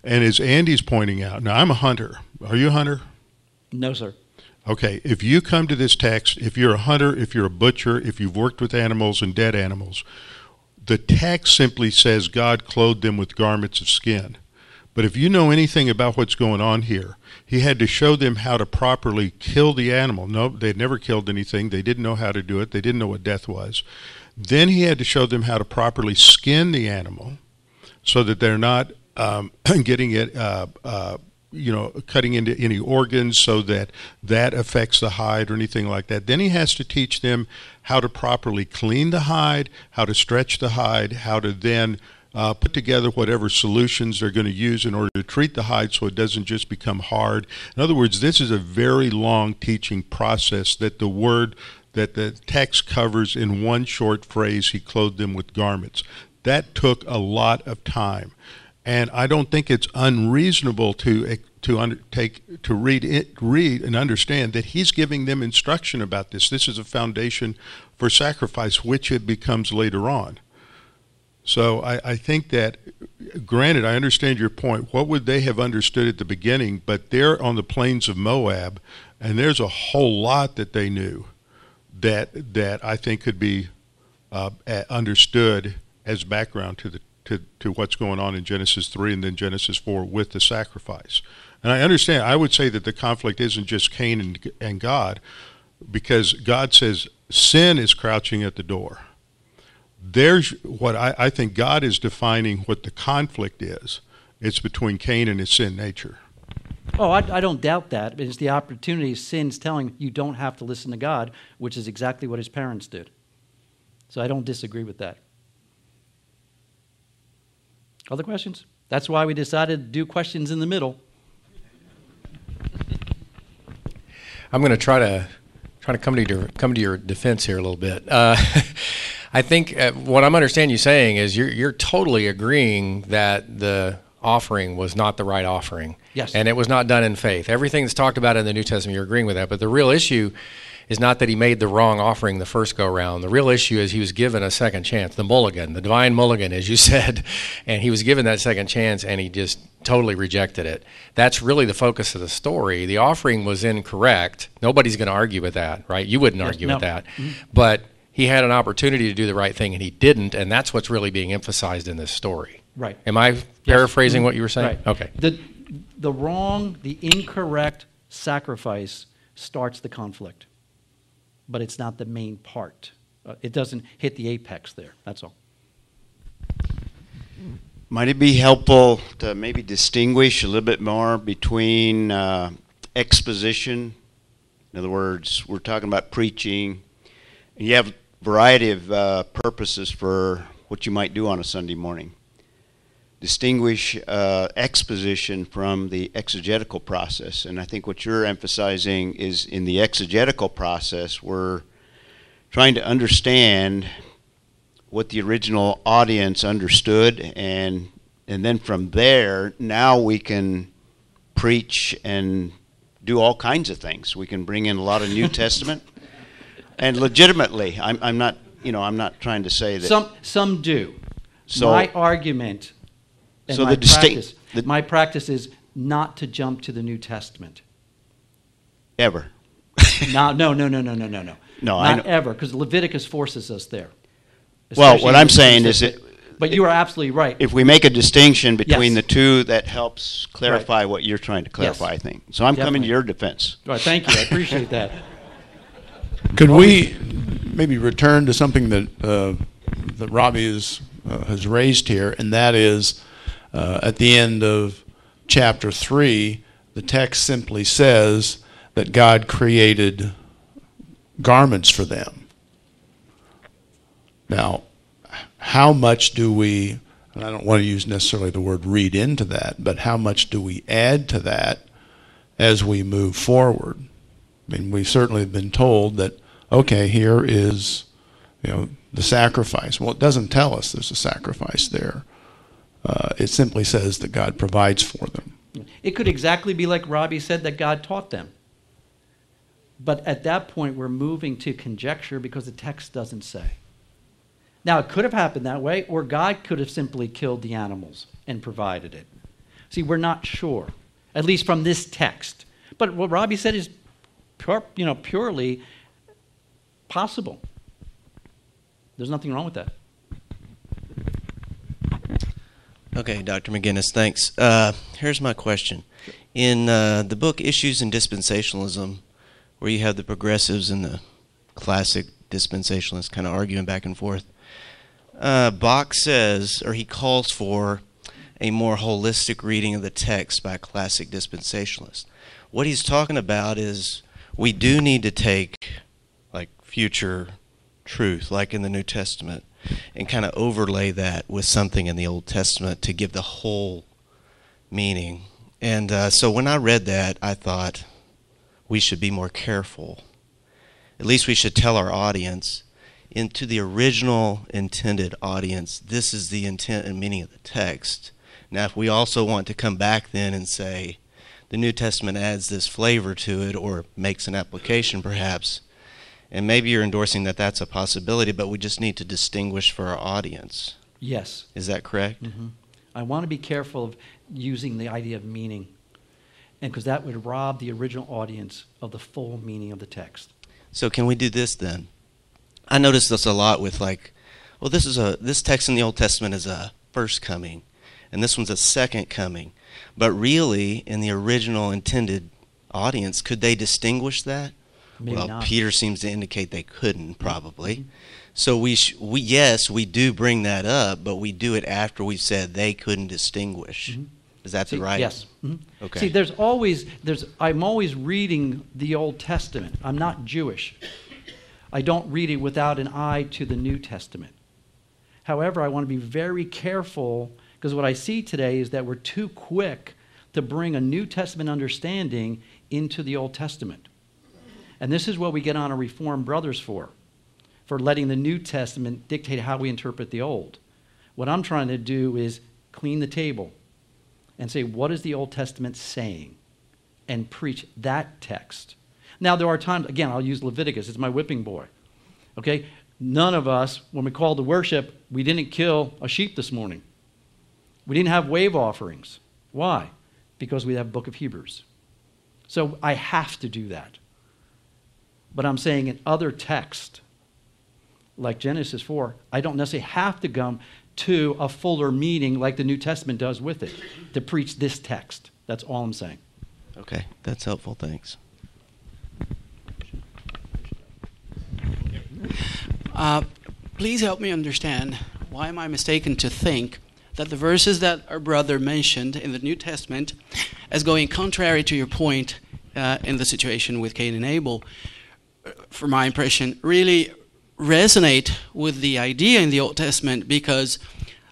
And as Andy's pointing out, now I'm a hunter. Are you a hunter? No, sir. Okay, if you come to this text, if you're a hunter, if you're a butcher, if you've worked with animals and dead animals, the text simply says God clothed them with garments of skin. But if you know anything about what's going on here, he had to show them how to properly kill the animal. No, they'd never killed anything. They didn't know how to do it. They didn't know what death was. Then he had to show them how to properly skin the animal so that they're not getting it cutting into any organs so that affects the hide or anything like that. Then he has to teach them how to properly clean the hide, how to stretch the hide, how to then put together whatever solutions they're going to use in order to treat the hide so it doesn't just become hard. In other words, this is a very long teaching process that the text covers in one short phrase, he clothed them with garments. That took a lot of time. And I don't think it's unreasonable to read and understand that he's giving them instruction about this. This is a foundation for sacrifice, which it becomes later on. So I think that, granted, I understand your point. What would they have understood at the beginning? But they're on the plains of Moab, and there's a whole lot that they knew that I think could be understood as background to what's going on in Genesis 3 and then Genesis 4 with the sacrifice. And I understand, I would say that the conflict isn't just Cain and God, because God says sin is crouching at the door. There's what I think God is defining what the conflict is. It's between Cain and his sin nature. Oh, I don't doubt that. It's the opportunity sin's telling you don't have to listen to God, which is exactly what his parents did. So I don't disagree with that. Other questions? That's why we decided to do questions in the middle. I'm going to try trying to come to your defense here a little bit. I think what I'm understanding you saying is you're totally agreeing that the offering was not the right offering. Yes. And it was not done in faith. Everything that's talked about in the New Testament, you're agreeing with that. But the real issue is not that he made the wrong offering the first go-round. The real issue is he was given a second chance, the mulligan, the divine mulligan, as you said. And he was given that second chance, and he just totally rejected it. That's really the focus of the story. The offering was incorrect. Nobody's going to argue with that, right? You wouldn't argue with that. Mm-hmm. But he had an opportunity to do the right thing, and he didn't, and that's what's really being emphasized in this story. Right. Am I paraphrasing what you were saying? Right. Okay. The incorrect sacrifice starts the conflict, but it's not the main part. It doesn't hit the apex there. That's all. Might it be helpful to maybe distinguish a little bit more between exposition? In other words, we're talking about preaching, and you have a variety of purposes for what you might do on a Sunday morning. Distinguish exposition from the exegetical process. And I think what you're emphasizing is in the exegetical process, we're trying to understand what the original audience understood, and then from there, now we can preach and do all kinds of things. We can bring in a lot of New Testament, and legitimately, I'm not trying to say that some do. So my argument. And so my practice is not to jump to the New Testament. Ever. No. No, Not ever, because Leviticus forces us there. Well, what I'm saying is that... But you are absolutely right. If we make a distinction between Yes. the two, that helps clarify Right. what you're trying to clarify, Yes. I think. So I'm coming Definitely. to your defense. All right, thank you. I appreciate that. Could we maybe return to something that Robbie has raised here, and that is at the end of chapter 3, the text simply says that God created garments for them. Now, how much do we, and I don't want to use necessarily the word read into that, but how much do we add to that as we move forward? I mean, we've certainly been told that, okay, here is, the sacrifice. Well, it doesn't tell us there's a sacrifice there. It simply says that God provides for them. It could exactly be like Robbie said, that God taught them. But at that point, we're moving to conjecture because the text doesn't say. Now, it could have happened that way, or God could have simply killed the animals and provided it. See, we're not sure, at least from this text. But what Robbie said is purely possible. There's nothing wrong with that. Okay, Dr. McGinniss, thanks. Here's my question. In the book Issues in Dispensationalism, where you have the progressives and the classic dispensationalists kind of arguing back and forth, Bach says, or he calls for, a more holistic reading of the text by a classic dispensationalist. What he's talking about is we do need to take like future truth, like in the New Testament, and kind of overlay that with something in the Old Testament to give the whole meaning. And so when I read that, I thought we should be more careful. At least we should tell our audience, into the original intended audience, this is the intent and meaning of the text. Now, if we also want to come back then and say the New Testament adds this flavor to it or makes an application perhaps, and maybe you're endorsing that that's a possibility, but we just need to distinguish for our audience. Yes. Is that correct? Mm-hmm. I want to be careful of using the idea of meaning, and because that would rob the original audience of the full meaning of the text. So can we do this then? I notice this a lot with well, this text in the Old Testament is a first coming, and this one's a second coming. But really, in the original intended audience, could they distinguish that? Maybe well, not. Peter seems to indicate they couldn't, probably. Mm-hmm. So we do bring that up, but we do it after we've said they couldn't distinguish. Mm-hmm. Is that the right? Yes. Mm-hmm. Okay. See, I'm always reading the Old Testament. I'm not Jewish. I don't read it without an eye to the New Testament. However, I want to be very careful, because what I see today is that we're too quick to bring a New Testament understanding into the Old Testament. And this is what we get on our Reformed brothers for letting the New Testament dictate how we interpret the Old. What I'm trying to do is clean the table and say, what is the Old Testament saying? And preach that text. Now, there are times, again, I'll use Leviticus. It's my whipping boy. Okay? None of us, when we called to worship, we didn't kill a sheep this morning. We didn't have wave offerings. Why? Because we have Book of Hebrews. So I have to do that. But I'm saying in other texts, like Genesis 4, I don't necessarily have to come to a fuller meaning like the New Testament does with it to preach this text. That's all I'm saying. Okay, that's helpful. Thanks. Please help me understand, why am I mistaken to think that the verses that our brother mentioned in the New Testament as going contrary to your point in the situation with Cain and Abel, for my impression, really resonate with the idea in the Old Testament, because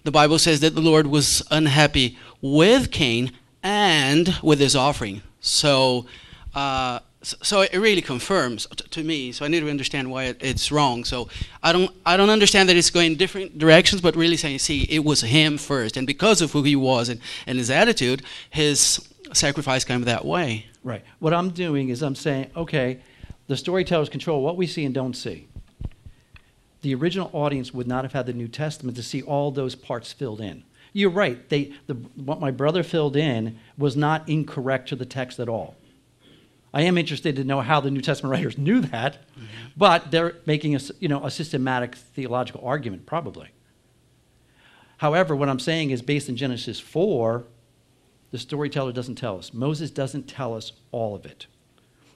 the Bible says that the Lord was unhappy with Cain and with his offering. So it really confirms to me. So I need to understand why it's wrong. So I don't understand that it's going in different directions, but really saying, see, it was him first, and because of who he was and his attitude, his sacrifice came that way. Right. What I'm doing is I'm saying, okay, the storytellers control what we see and don't see. The original audience would not have had the New Testament to see all those parts filled in. You're right. What my brother filled in was not incorrect to the text at all. I am interested to know how the New Testament writers knew that, but they're making a systematic theological argument, probably. However, what I'm saying is based in Genesis 4, the storyteller doesn't tell us. Moses doesn't tell us all of it.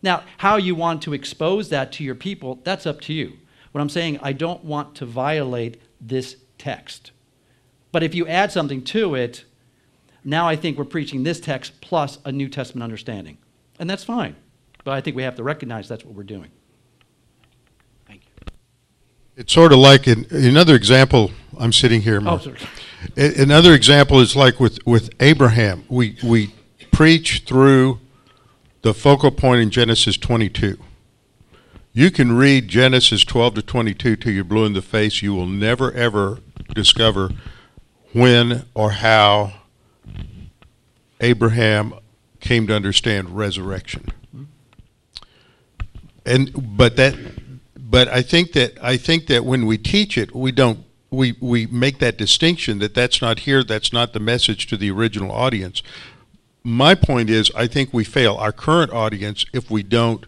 Now, how you want to expose that to your people, that's up to you. What I'm saying, I don't want to violate this text. But if you add something to it, now I think we're preaching this text plus a New Testament understanding. And that's fine. But I think we have to recognize that's what we're doing. Thank you. It's sort of like another example. I'm sitting here. Oh, sorry. Another example is like with Abraham. We preach through the focal point in Genesis 22. You can read Genesis 12 to 22 till you're blue in the face. You will never, ever discover when or how Abraham came to understand resurrection. But I think that when we teach it, we make that distinction that that's not here, that's not the message to the original audience. My point is, I think we fail our current audience if we don't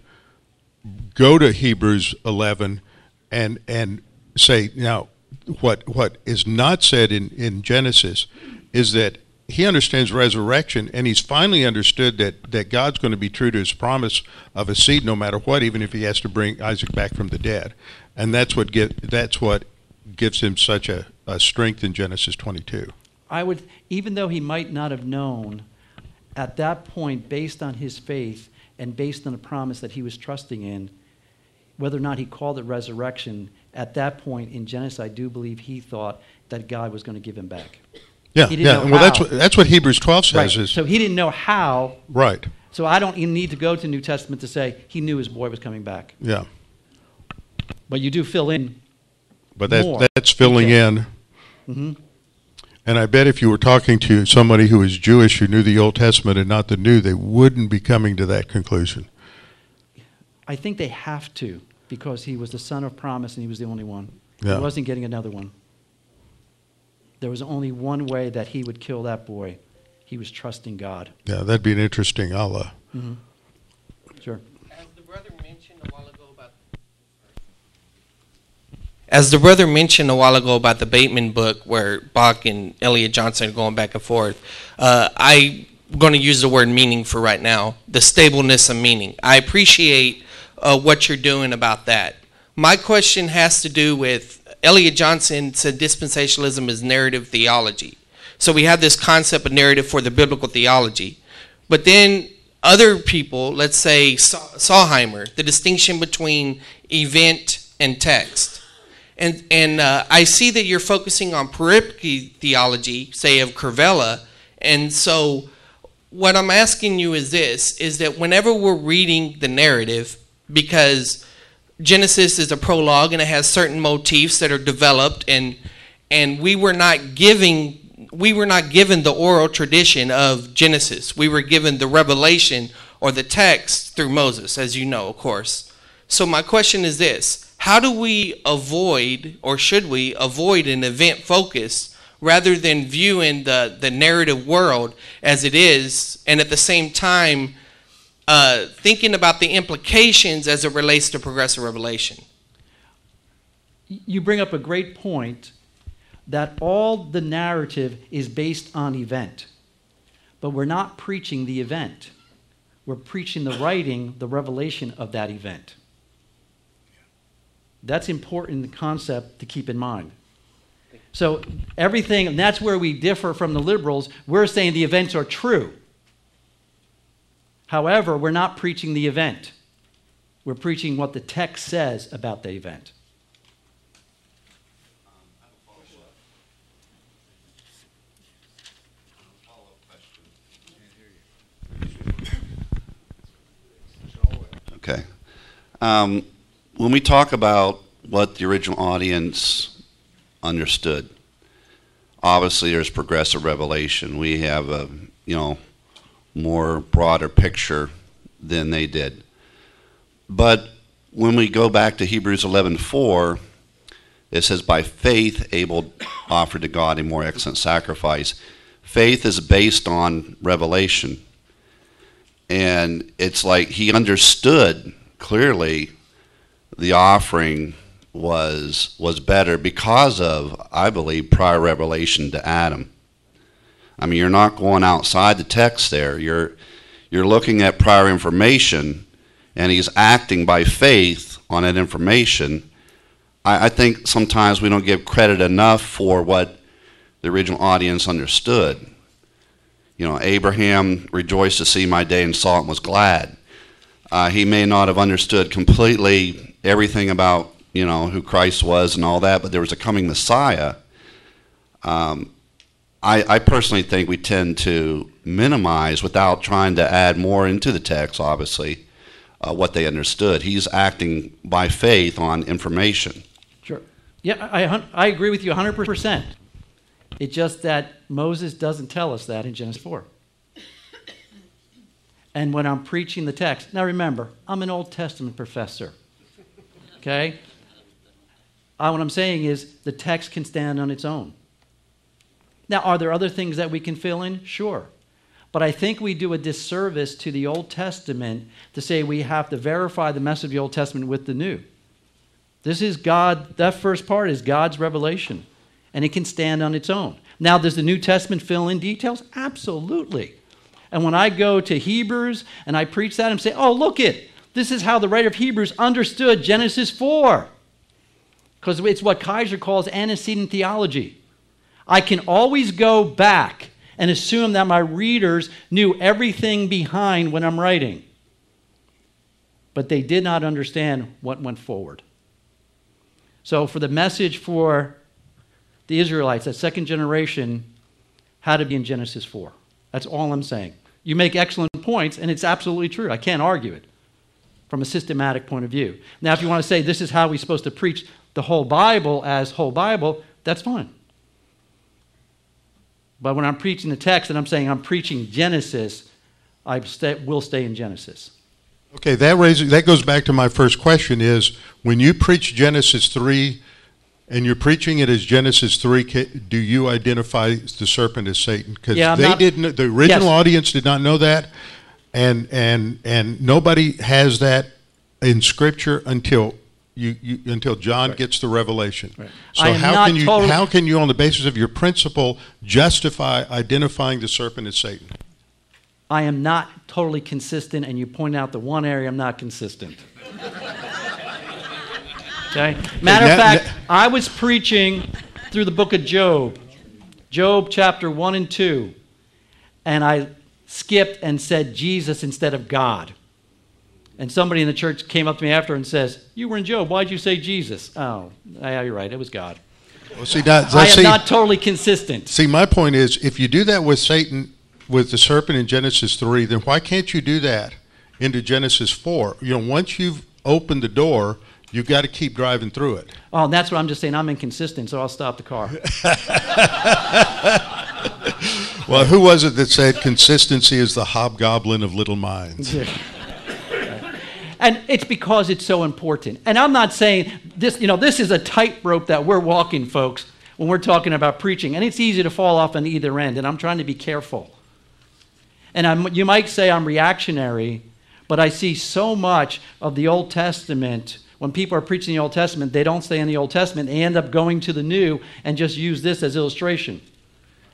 go to Hebrews 11 and say, now, what is not said in Genesis is that he understands resurrection, and he's finally understood that God's going to be true to his promise of a seed no matter what, even if he has to bring Isaac back from the dead. And that's what gives him such a strength in Genesis 22. Even though he might not have known at that point, based on his faith and based on the promise that he was trusting in, whether or not he called it resurrection, at that point in Genesis, I do believe he thought that God was going to give him back. Yeah. Well, that's what Hebrews 12 says. Right. So he didn't know how. Right. So I don't even need to go to the New Testament to say he knew his boy was coming back. Yeah. But you do fill in. But that's filling in. Mm-hmm. And I bet if you were talking to somebody who is Jewish who knew the Old Testament and not the New, they wouldn't be coming to that conclusion. I think they have to, because he was the son of promise and he was the only one. Yeah. He wasn't getting another one. There was only one way that he would kill that boy. He was trusting God. Yeah, that'd be an interesting Allah. Mm-hmm. Sure. As the brother mentioned a while ago about the Bateman book, where Bach and Elliot Johnson are going back and forth, I'm going to use the word meaning for right now, the stableness of meaning. I appreciate what you're doing about that. My question has to do with, Elliot Johnson said dispensationalism is narrative theology. So we have this concept of narrative for the biblical theology. But then other people, let's say Saulheimer, the distinction between event and text. And I see that you're focusing on peripety theology, say of Curvella. And so what I'm asking you is this, is that whenever we're reading the narrative, because Genesis is a prologue and it has certain motifs that are developed, and we were not given the oral tradition of Genesis. We were given the revelation or the text through Moses, as you know, of course. So my question is this: how do we avoid, or should we avoid, an event focus rather than viewing the narrative world as it is, and at the same time thinking about the implications as it relates to progressive revelation? You bring up a great point that all the narrative is based on event. But we're not preaching the event. We're preaching the writing, the revelation of that event. That's important concept to keep in mind. So everything, and that's where we differ from the liberals. We're saying the events are true. However, we're not preaching the event. We're preaching what the text says about the event. Okay. When we talk about what the original audience understood, obviously there's progressive revelation. We have a, more broader picture than they did. But when we go back to Hebrews 11:4, it says, by faith Abel offered to God a more excellent sacrifice. Faith is based on revelation. And it's like he understood clearly the offering was better because of, I believe, prior revelation to Adam. I mean, you're not going outside the text there. You're looking at prior information, and he's acting by faith on that information. I think sometimes we don't give credit enough for what the original audience understood. Abraham rejoiced to see my day and saw it and was glad. He may not have understood completely everything about, who Christ was and all that, but there was a coming Messiah. I personally think we tend to minimize, without trying to add more into the text, obviously, what they understood. He's acting by faith on information. Sure. Yeah, I agree with you 100%. It's just that Moses doesn't tell us that in Genesis 4. And when I'm preaching the text, now remember, I'm an Old Testament professor, okay? What I'm saying is the text can stand on its own. Now, are there other things that we can fill in? Sure. But I think we do a disservice to the Old Testament to say we have to verify the message of the Old Testament with the New. This is God, that first part is God's revelation, and it can stand on its own. Now, does the New Testament fill in details? Absolutely. And when I go to Hebrews and I preach that, I'm saying, oh, look this is how the writer of Hebrews understood Genesis 4. Because it's what Kaiser calls antecedent theology. I can always go back and assume that my readers knew everything behind when I'm writing. But they did not understand what went forward. So for the message for the Israelites, that second generation, had to be in Genesis 4. That's all I'm saying. You make excellent points, and it's absolutely true. I can't argue it from a systematic point of view. Now, if you want to say this is how we're supposed to preach the whole Bible as whole Bible, that's fine. But when I'm preaching the text and I'm saying I'm preaching Genesis, I will stay in Genesis. Okay, that goes back to my first question is, when you preach Genesis 3 and you're preaching it as Genesis 3, do you identify the serpent as Satan? Because the original audience did not know that, and nobody has that in Scripture until John gets the revelation. Right. So how can you, on the basis of your principle, justify identifying the serpent as Satan? I am not totally consistent, and you point out the one area I'm not consistent. Okay? Matter of fact, I was preaching through the book of Job, Job chapter 1 and 2, and I skipped and said Jesus instead of God. And somebody in the church came up to me after and says, you were in Job, why'd you say Jesus? Oh, yeah, you're right, it was God. Well, see, I am not totally consistent. See, my point is, if you do that with Satan, with the serpent in Genesis 3, then why can't you do that into Genesis 4? Once you've open the door, you've got to keep driving through it. Oh, and that's what I'm just saying. I'm inconsistent, so I'll stop the car. Well, who was it that said consistency is the hobgoblin of little minds? Yeah. And it's because it's so important. And I'm not saying this, this is a tightrope that we're walking, folks, when we're talking about preaching. And it's easy to fall off on either end, and I'm trying to be careful. And you might say I'm reactionary, but I see so much of the Old Testament. When people are preaching the Old Testament, they don't stay in the Old Testament. They end up going to the New and just use this as illustration.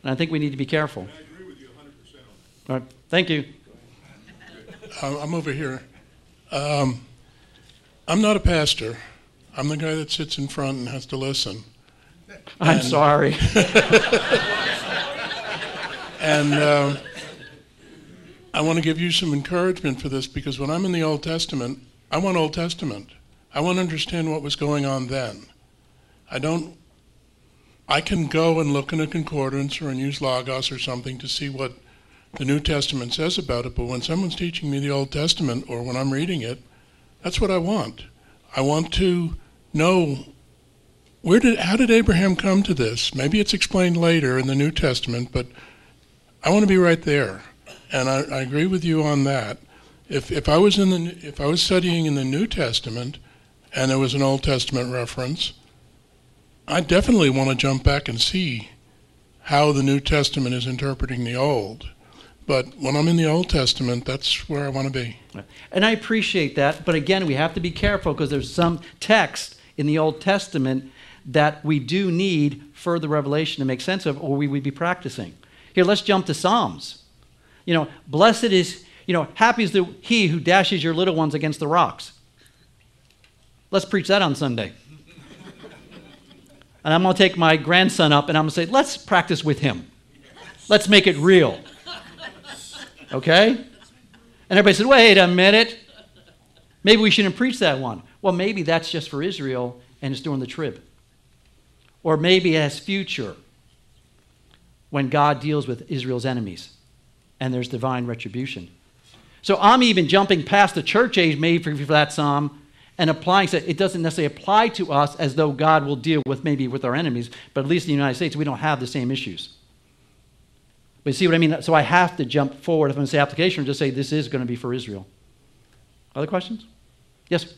And I think we need to be careful. I agree with you 100% on that. All right. Thank you. I'm over here. I'm not a pastor. I'm the guy that sits in front and has to listen. I'm sorry. And I want to give you some encouragement for this, because when I'm in the Old Testament, I want Old Testament. I want to understand what was going on then. I can go and look in a concordance or and use Logos or something to see what the New Testament says about it, but when someone's teaching me the Old Testament or when I'm reading it, that's what I want. I want to know how did Abraham come to this? Maybe it's explained later in the New Testament, but I want to be right there. And I agree with you on that. If I was studying in the New Testament and there was an Old Testament reference, I definitely want to jump back and see how the New Testament is interpreting the Old. But when I'm in the Old Testament, that's where I want to be. And I appreciate that, but again, we have to be careful because there's some text in the Old Testament that we do need further revelation to make sense of, or we would be practicing. Here, let's jump to Psalms. Blessed is, happy is he who dashes your little ones against the rocks. Let's preach that on Sunday. And I'm going to take my grandson up and I'm going to say, let's practice with him. Let's make it real. Okay? And everybody said, wait a minute. Maybe we shouldn't preach that one. Well, maybe that's just for Israel and it's during the trib. Or maybe it has future when God deals with Israel's enemies and there's divine retribution. So I'm even jumping past the church age maybe for that psalm and applying, so it doesn't necessarily apply to us as though God will deal with our enemies, but at least in the United States we don't have the same issues. But you see what I mean? So I have to jump forward if I'm going to say application or just say this is going to be for Israel. Other questions? Yes?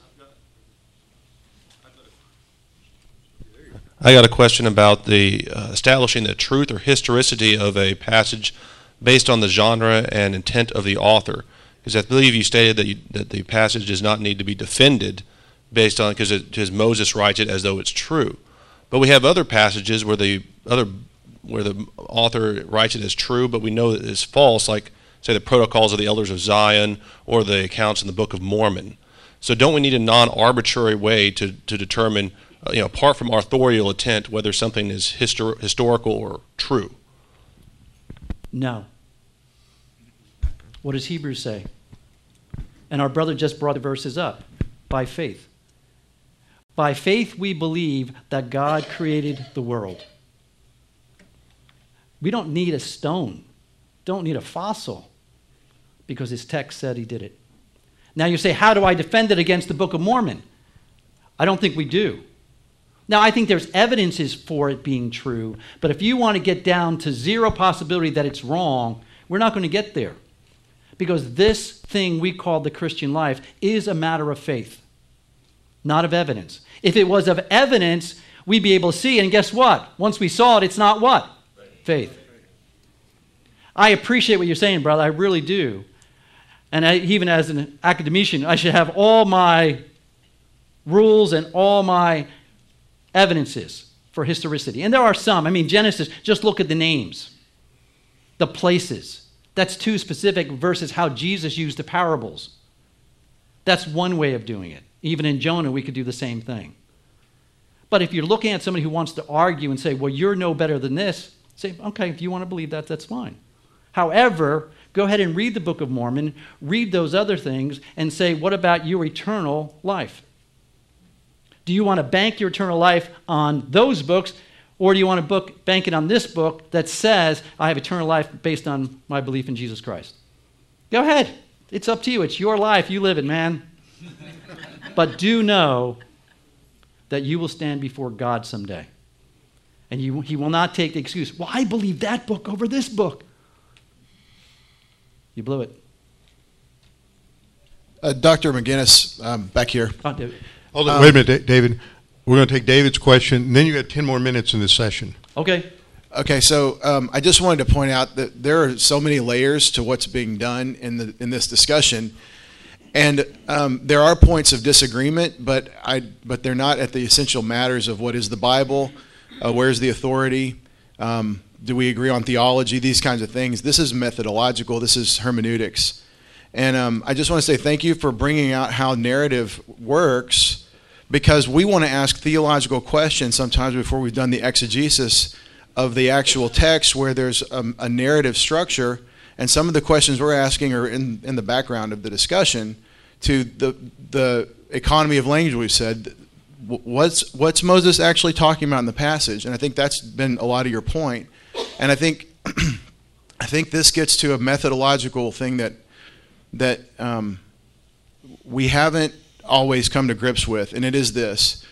I got a question about the establishing the truth or historicity of a passage based on the genre and intent of the author. Because I believe you stated that the passage does not need to be defended based on, because Moses writes it as though it's true. But we have other passages where the author writes it as true, but we know that it's false, like, say, the Protocols of the Elders of Zion or the accounts in the Book of Mormon. So don't we need a non-arbitrary way to determine, apart from authorial intent, whether something is historical or true? No. What does Hebrews say? And our brother just brought the verses up. By faith. By faith we believe that God created the world. We don't need a stone. Don't need a fossil. Because his text said he did it. Now you say, how do I defend it against the Book of Mormon? I don't think we do. Now, I think there's evidences for it being true, but if you want to get down to zero possibility that it's wrong, we're not going to get there. Because this thing we call the Christian life is a matter of faith, not of evidence. If it was of evidence, we'd be able to see, and guess what? Once we saw it, it's not what? Faith. I appreciate what you're saying, brother. I really do. And even as an academician, I should have all my rules and all my evidences for historicity. And there are some. Genesis, just look at the names, the places. That's too specific versus how Jesus used the parables. That's one way of doing it. Even in Jonah, we could do the same thing. But if you're looking at somebody who wants to argue and say, well, you're no better than this, say, okay, if you want to believe that, that's fine. However, go ahead and read the Book of Mormon, read those other things, and say, what about your eternal life? Do you want to bank your eternal life on those books, or do you want to bank it on this book that says, I have eternal life based on my belief in Jesus Christ? Go ahead. It's up to you. It's your life. You live it, man. But do know that you will stand before God someday. And he will not take the excuse, well, I believe that book over this book. You blew it. Dr. McGinniss, back here. Oh, David. Hold on, wait a minute, David. We're going to take David's question, and then you got 10 more minutes in this session. Okay. Okay, so I just wanted to point out that there are so many layers to what's being done in this discussion, and there are points of disagreement, but they're not at the essential matters of what is the Bible, where's the authority, do we agree on theology, these kinds of things. This is methodological. This is hermeneutics. And I just want to say thank you for bringing out how narrative works, because we want to ask theological questions sometimes before we've done the exegesis of the actual text, where there's a narrative structure, and some of the questions we're asking are in the background of the discussion to the economy of language. We've said, what's Moses actually talking about in the passage? And I think that's been a lot of your point. And I think this gets to a methodological thing that we haven't always come to grips with, and it is this.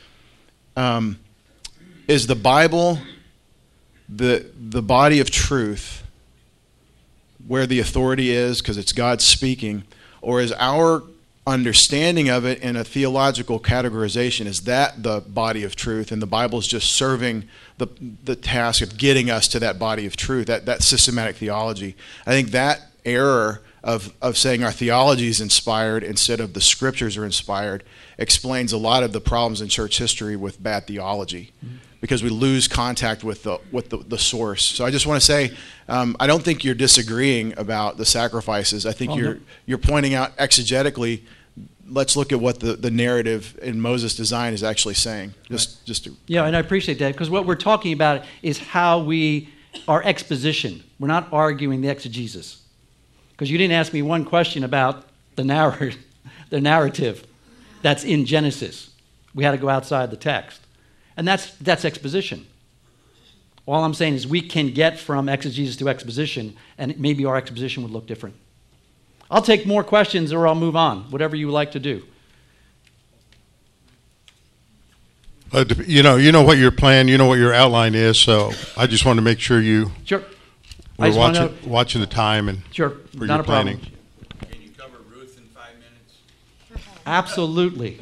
Is the Bible the body of truth where the authority is because it's God speaking, or is our understanding of it in a theological categorization, is that the body of truth, and the Bible is just serving the task of getting us to that body of truth, that systematic theology? I think that error of saying our theology is inspired instead of the scriptures are inspired explains a lot of the problems in church history with bad theology, because we lose contact with the source. So I just want to say, I don't think you're disagreeing about the sacrifices. I think you're pointing out exegetically, let's look at what the narrative in Moses' design is actually saying. Yeah, and I appreciate that, because what we're talking about is how our exposition. We're not arguing the exegesis. Because you didn't ask me one question about the narrative that's in Genesis. We had to go outside the text. And that's exposition. All I'm saying is we can get from exegesis to exposition, and maybe our exposition would look different. I'll take more questions or I'll move on, whatever you would like to do. You know what your plan, you know what your outline is, so I just want to make sure you... Sure. We're watching the time and sure, for not your a problem. planning. Can you cover Ruth in 5 minutes? Absolutely.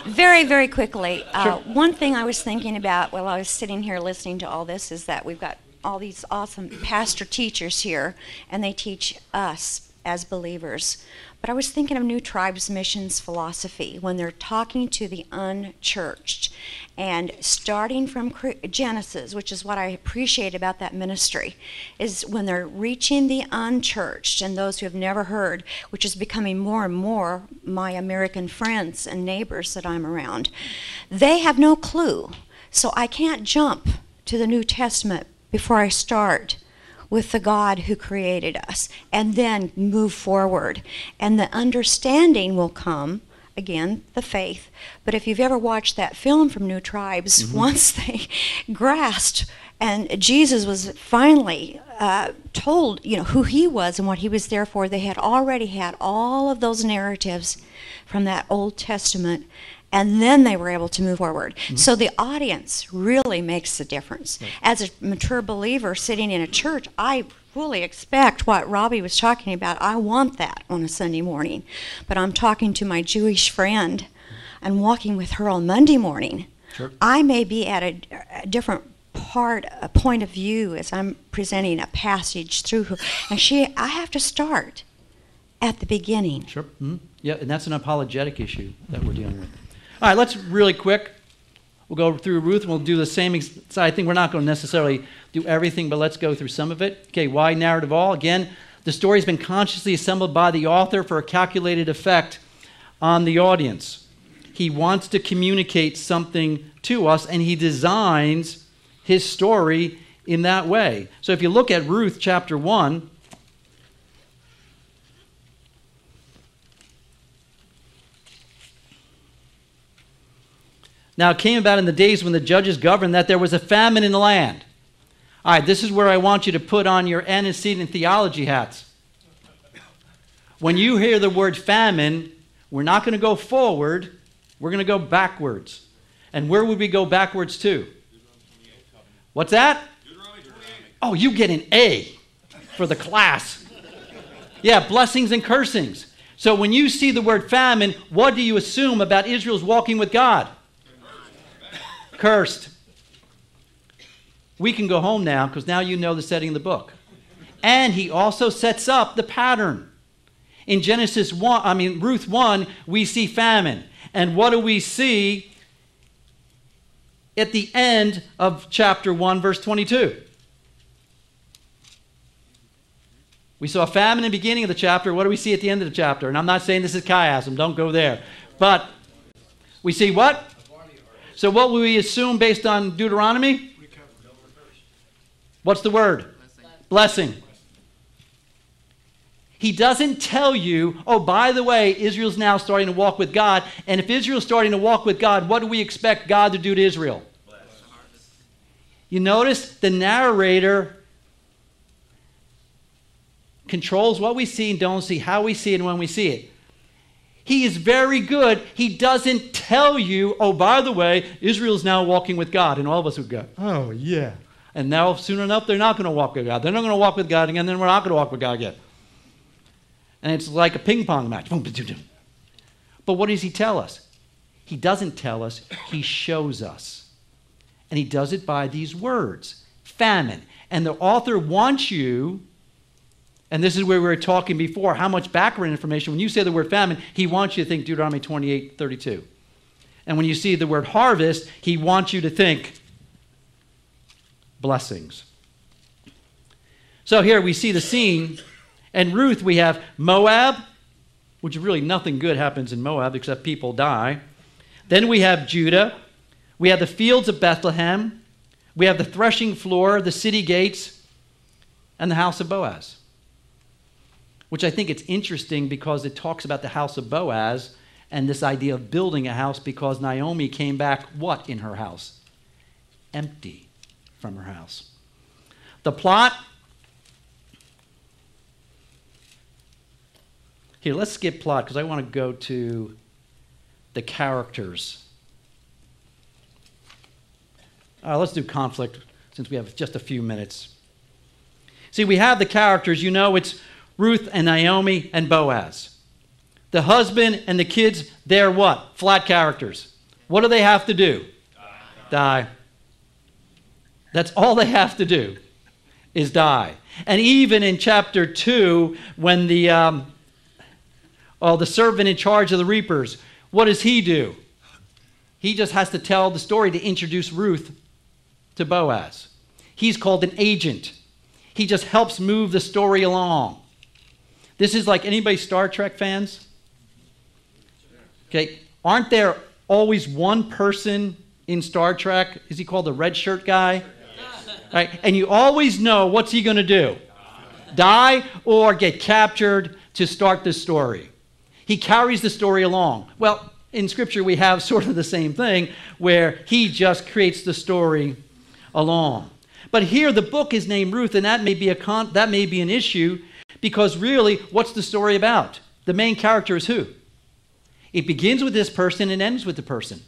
Very, very quickly. Sure. One thing I was thinking about while I was sitting here listening to all this is that we've got all these awesome pastor teachers here, and they teach us as believers. But I was thinking of New Tribes Missions philosophy when they're talking to the unchurched, and starting from Genesis, which is what I appreciate about that ministry, is when they're reaching the unchurched and those who have never heard, which is becoming more and more my American friends and neighbors that I'm around. They have no clue, so I can't jump to the New Testament before I start with the God who created us, and then move forward. And the understanding will come, again, the faith. But if you've ever watched that film from New Tribes, once they grasped, and Jesus was finally told, who he was and what he was there for, they had already had all of those narratives from that Old Testament, and then they were able to move forward. So the audience really makes the difference. Right. As a mature believer sitting in a church, I fully expect what Robbie was talking about. I want that on a Sunday morning. But I'm talking to my Jewish friend and walking with her on Monday morning. Sure. I may be at a different a point of view as I'm presenting a passage through her. And I have to start at the beginning. Sure. Yeah, and that's an apologetic issue that we're dealing with. All right, let's really quick. We'll go through Ruth, and we'll do the same. So I think we're not going to necessarily do everything, but let's go through some of it. Okay, why narrative all? Again, the story has been consciously assembled by the author for a calculated effect on the audience. He wants to communicate something to us, and he designs his story in that way. So if you look at Ruth chapter 1, now it came about in the days when the judges governed that there was a famine in the land. All right, this is where I want you to put on your antecedent theology hats. When you hear the word famine, We're not going to go forward. We're going to go backwards. And where would we go backwards to? What's that? Oh, you get an A for the class. Yeah, blessings and cursings. So when you see the word famine, what do you assume about Israel's walking with God? Cursed. We can go home now because now you know the setting of the book. And he also sets up the pattern. In Ruth 1, we see famine. And what do we see at the end of chapter 1, verse 22? We saw famine in the beginning of the chapter. What do we see at the end of the chapter? And I'm not saying this is chiasm. Don't go there. But we see what? So what will we assume based on Deuteronomy? What's the word? Blessing. He doesn't tell you, oh, by the way, Israel's now starting to walk with God. And if Israel's starting to walk with God, what do we expect God to do to Israel? You notice the narrator controls what we see and don't see, how we see it and when we see it. He is very good. He doesn't tell you, oh, by the way, Israel's now walking with God. And all of us would go, oh, yeah. And now, soon enough, they're not going to walk with God. They're not going to walk with God again, then we're not going to walk with God again. And it's like a ping pong match. But what does he tell us? He doesn't tell us. He shows us. And he does it by these words. Famine. And the author wants you, and this is where we were talking before, how much background information. When you say the word famine, he wants you to think Deuteronomy 28:32. And when you see the word harvest, he wants you to think blessings. So here we see the scene. And Ruth, we have Moab, which really nothing good happens in Moab except people die. Then we have Judah. We have the fields of Bethlehem. We have the threshing floor, the city gates, and the house of Boaz. Which I think it's interesting because it talks about the house of Boaz and this idea of building a house because Naomi came back what in her house? Empty from her house. The plot. Here, let's skip plot because I want to go to the characters. Let's do conflict since we have just a few minutes. See, we have the characters. You know, it's Ruth and Naomi and Boaz. The husband and the kids, they're what? Flat characters. What do they have to do? Die. That's all they have to do is die. And even in chapter 2, when the servant in charge of the reapers, what does he do? He just has to tell the story to introduce Ruth to Boaz. He's called an agent. He just helps move the story along. This is like anybody Star Trek fans? Okay, aren't there always one person in Star Trek? Is he called the red shirt guy? Right? And you always know what's he going to do? Die or get captured to start the story. He carries the story along. Well, in Scripture we have sort of the same thing where he just creates the story along. But here the book is named Ruth, and that may be an issue because really, what's the story about? The main character is who? It begins with this person and ends with the person.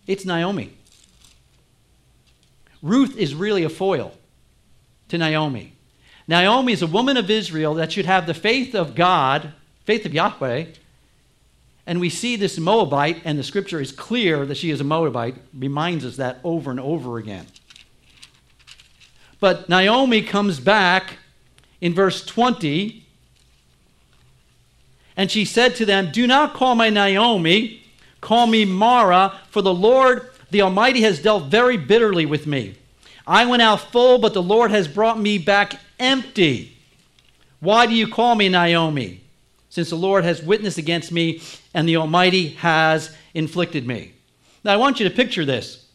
It's Naomi. Ruth is really a foil to Naomi. Naomi is a woman of Israel that should have the faith of God, faith of Yahweh. And we see this Moabite, and the scripture is clear that she is a Moabite, reminds us that over and over again. But Naomi comes back in verse 20, and she said to them, "Do not call me Naomi, call me Mara, for the Lord, the Almighty, has dealt very bitterly with me. I went out full, but the Lord has brought me back empty. Why do you call me Naomi? Since the Lord has witnessed against me, and the Almighty has inflicted me." Now I want you to picture this.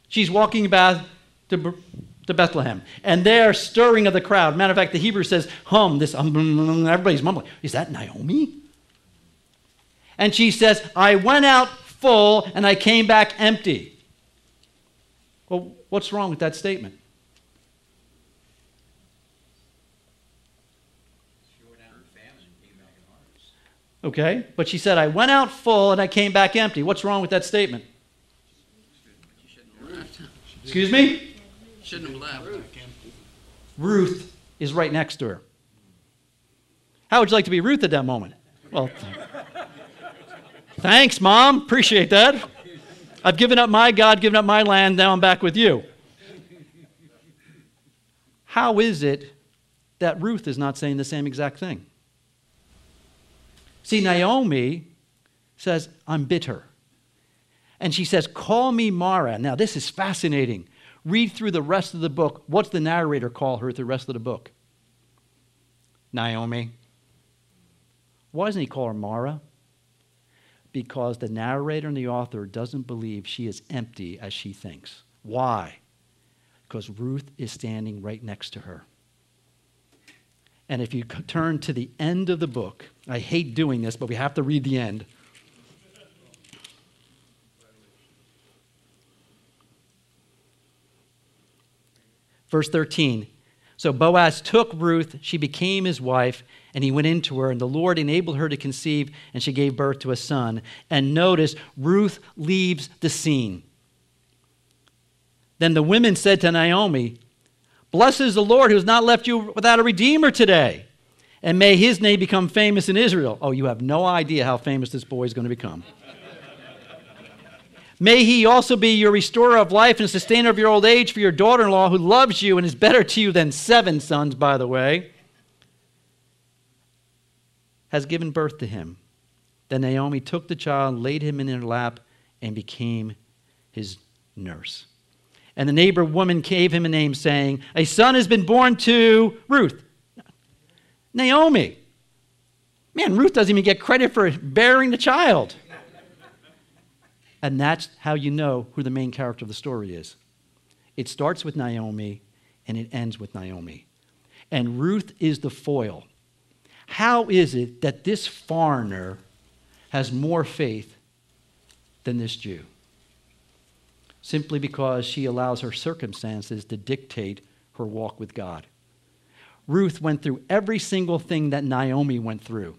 She's walking back to Bethlehem, and they're stirring of the crowd. Matter of fact, the Hebrew says, everybody's mumbling. Is that Naomi? And she says, "I went out full, and I came back empty." Well, what's wrong with that statement? Okay? But she said, I went out full and I came back empty. What's wrong with that statement? Excuse me? Shouldn't have left. Ruth is right next to her. How would you like to be Ruth at that moment? Well, thanks, Mom. Appreciate that. I've given up my God, given up my land. Now I'm back with you. How is it that Ruth is not saying the same exact thing? See, Naomi says, I'm bitter. And she says, call me Mara. Now, this is fascinating. Read through the rest of the book. What's the narrator call her through the rest of the book? Naomi. Why doesn't he call her Mara? Because the narrator and the author doesn't believe she is empty as she thinks. Why? Because Ruth is standing right next to her. And if you turn to the end of the book, I hate doing this, but we have to read the end. Verse 13. So Boaz took Ruth, she became his wife, and he went into her, and the Lord enabled her to conceive, and she gave birth to a son. And notice, Ruth leaves the scene. Then the women said to Naomi, blessed is the Lord who has not left you without a redeemer today, and may his name become famous in Israel. Oh, you have no idea how famous this boy is going to become. May he also be your restorer of life and sustainer of your old age for your daughter-in-law who loves you and is better to you than 7 sons, by the way, has given birth to him. Then Naomi took the child, laid him in her lap, and became his nurse. And the neighbor woman gave him a name, saying, a son has been born to Ruth. Naomi. Man, Ruth doesn't even get credit for bearing the child. And that's how you know who the main character of the story is. It starts with Naomi, and it ends with Naomi. And Ruth is the foil. How is it that this foreigner has more faith than this Jew? Simply because she allows her circumstances to dictate her walk with God. Ruth went through every single thing that Naomi went through,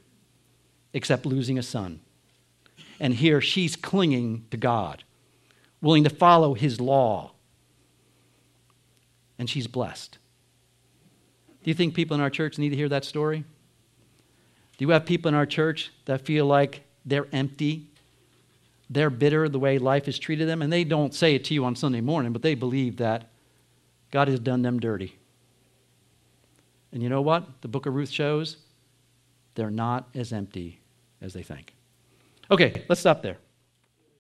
except losing a son. And here she's clinging to God, willing to follow his law. And she's blessed. Do you think people in our church need to hear that story? Do you have people in our church that feel like they're empty? They're bitter the way life has treated them, and they don't say it to you on Sunday morning, but they believe that God has done them dirty. And you know what? The book of Ruth shows they're not as empty as they think. Okay, let's stop there.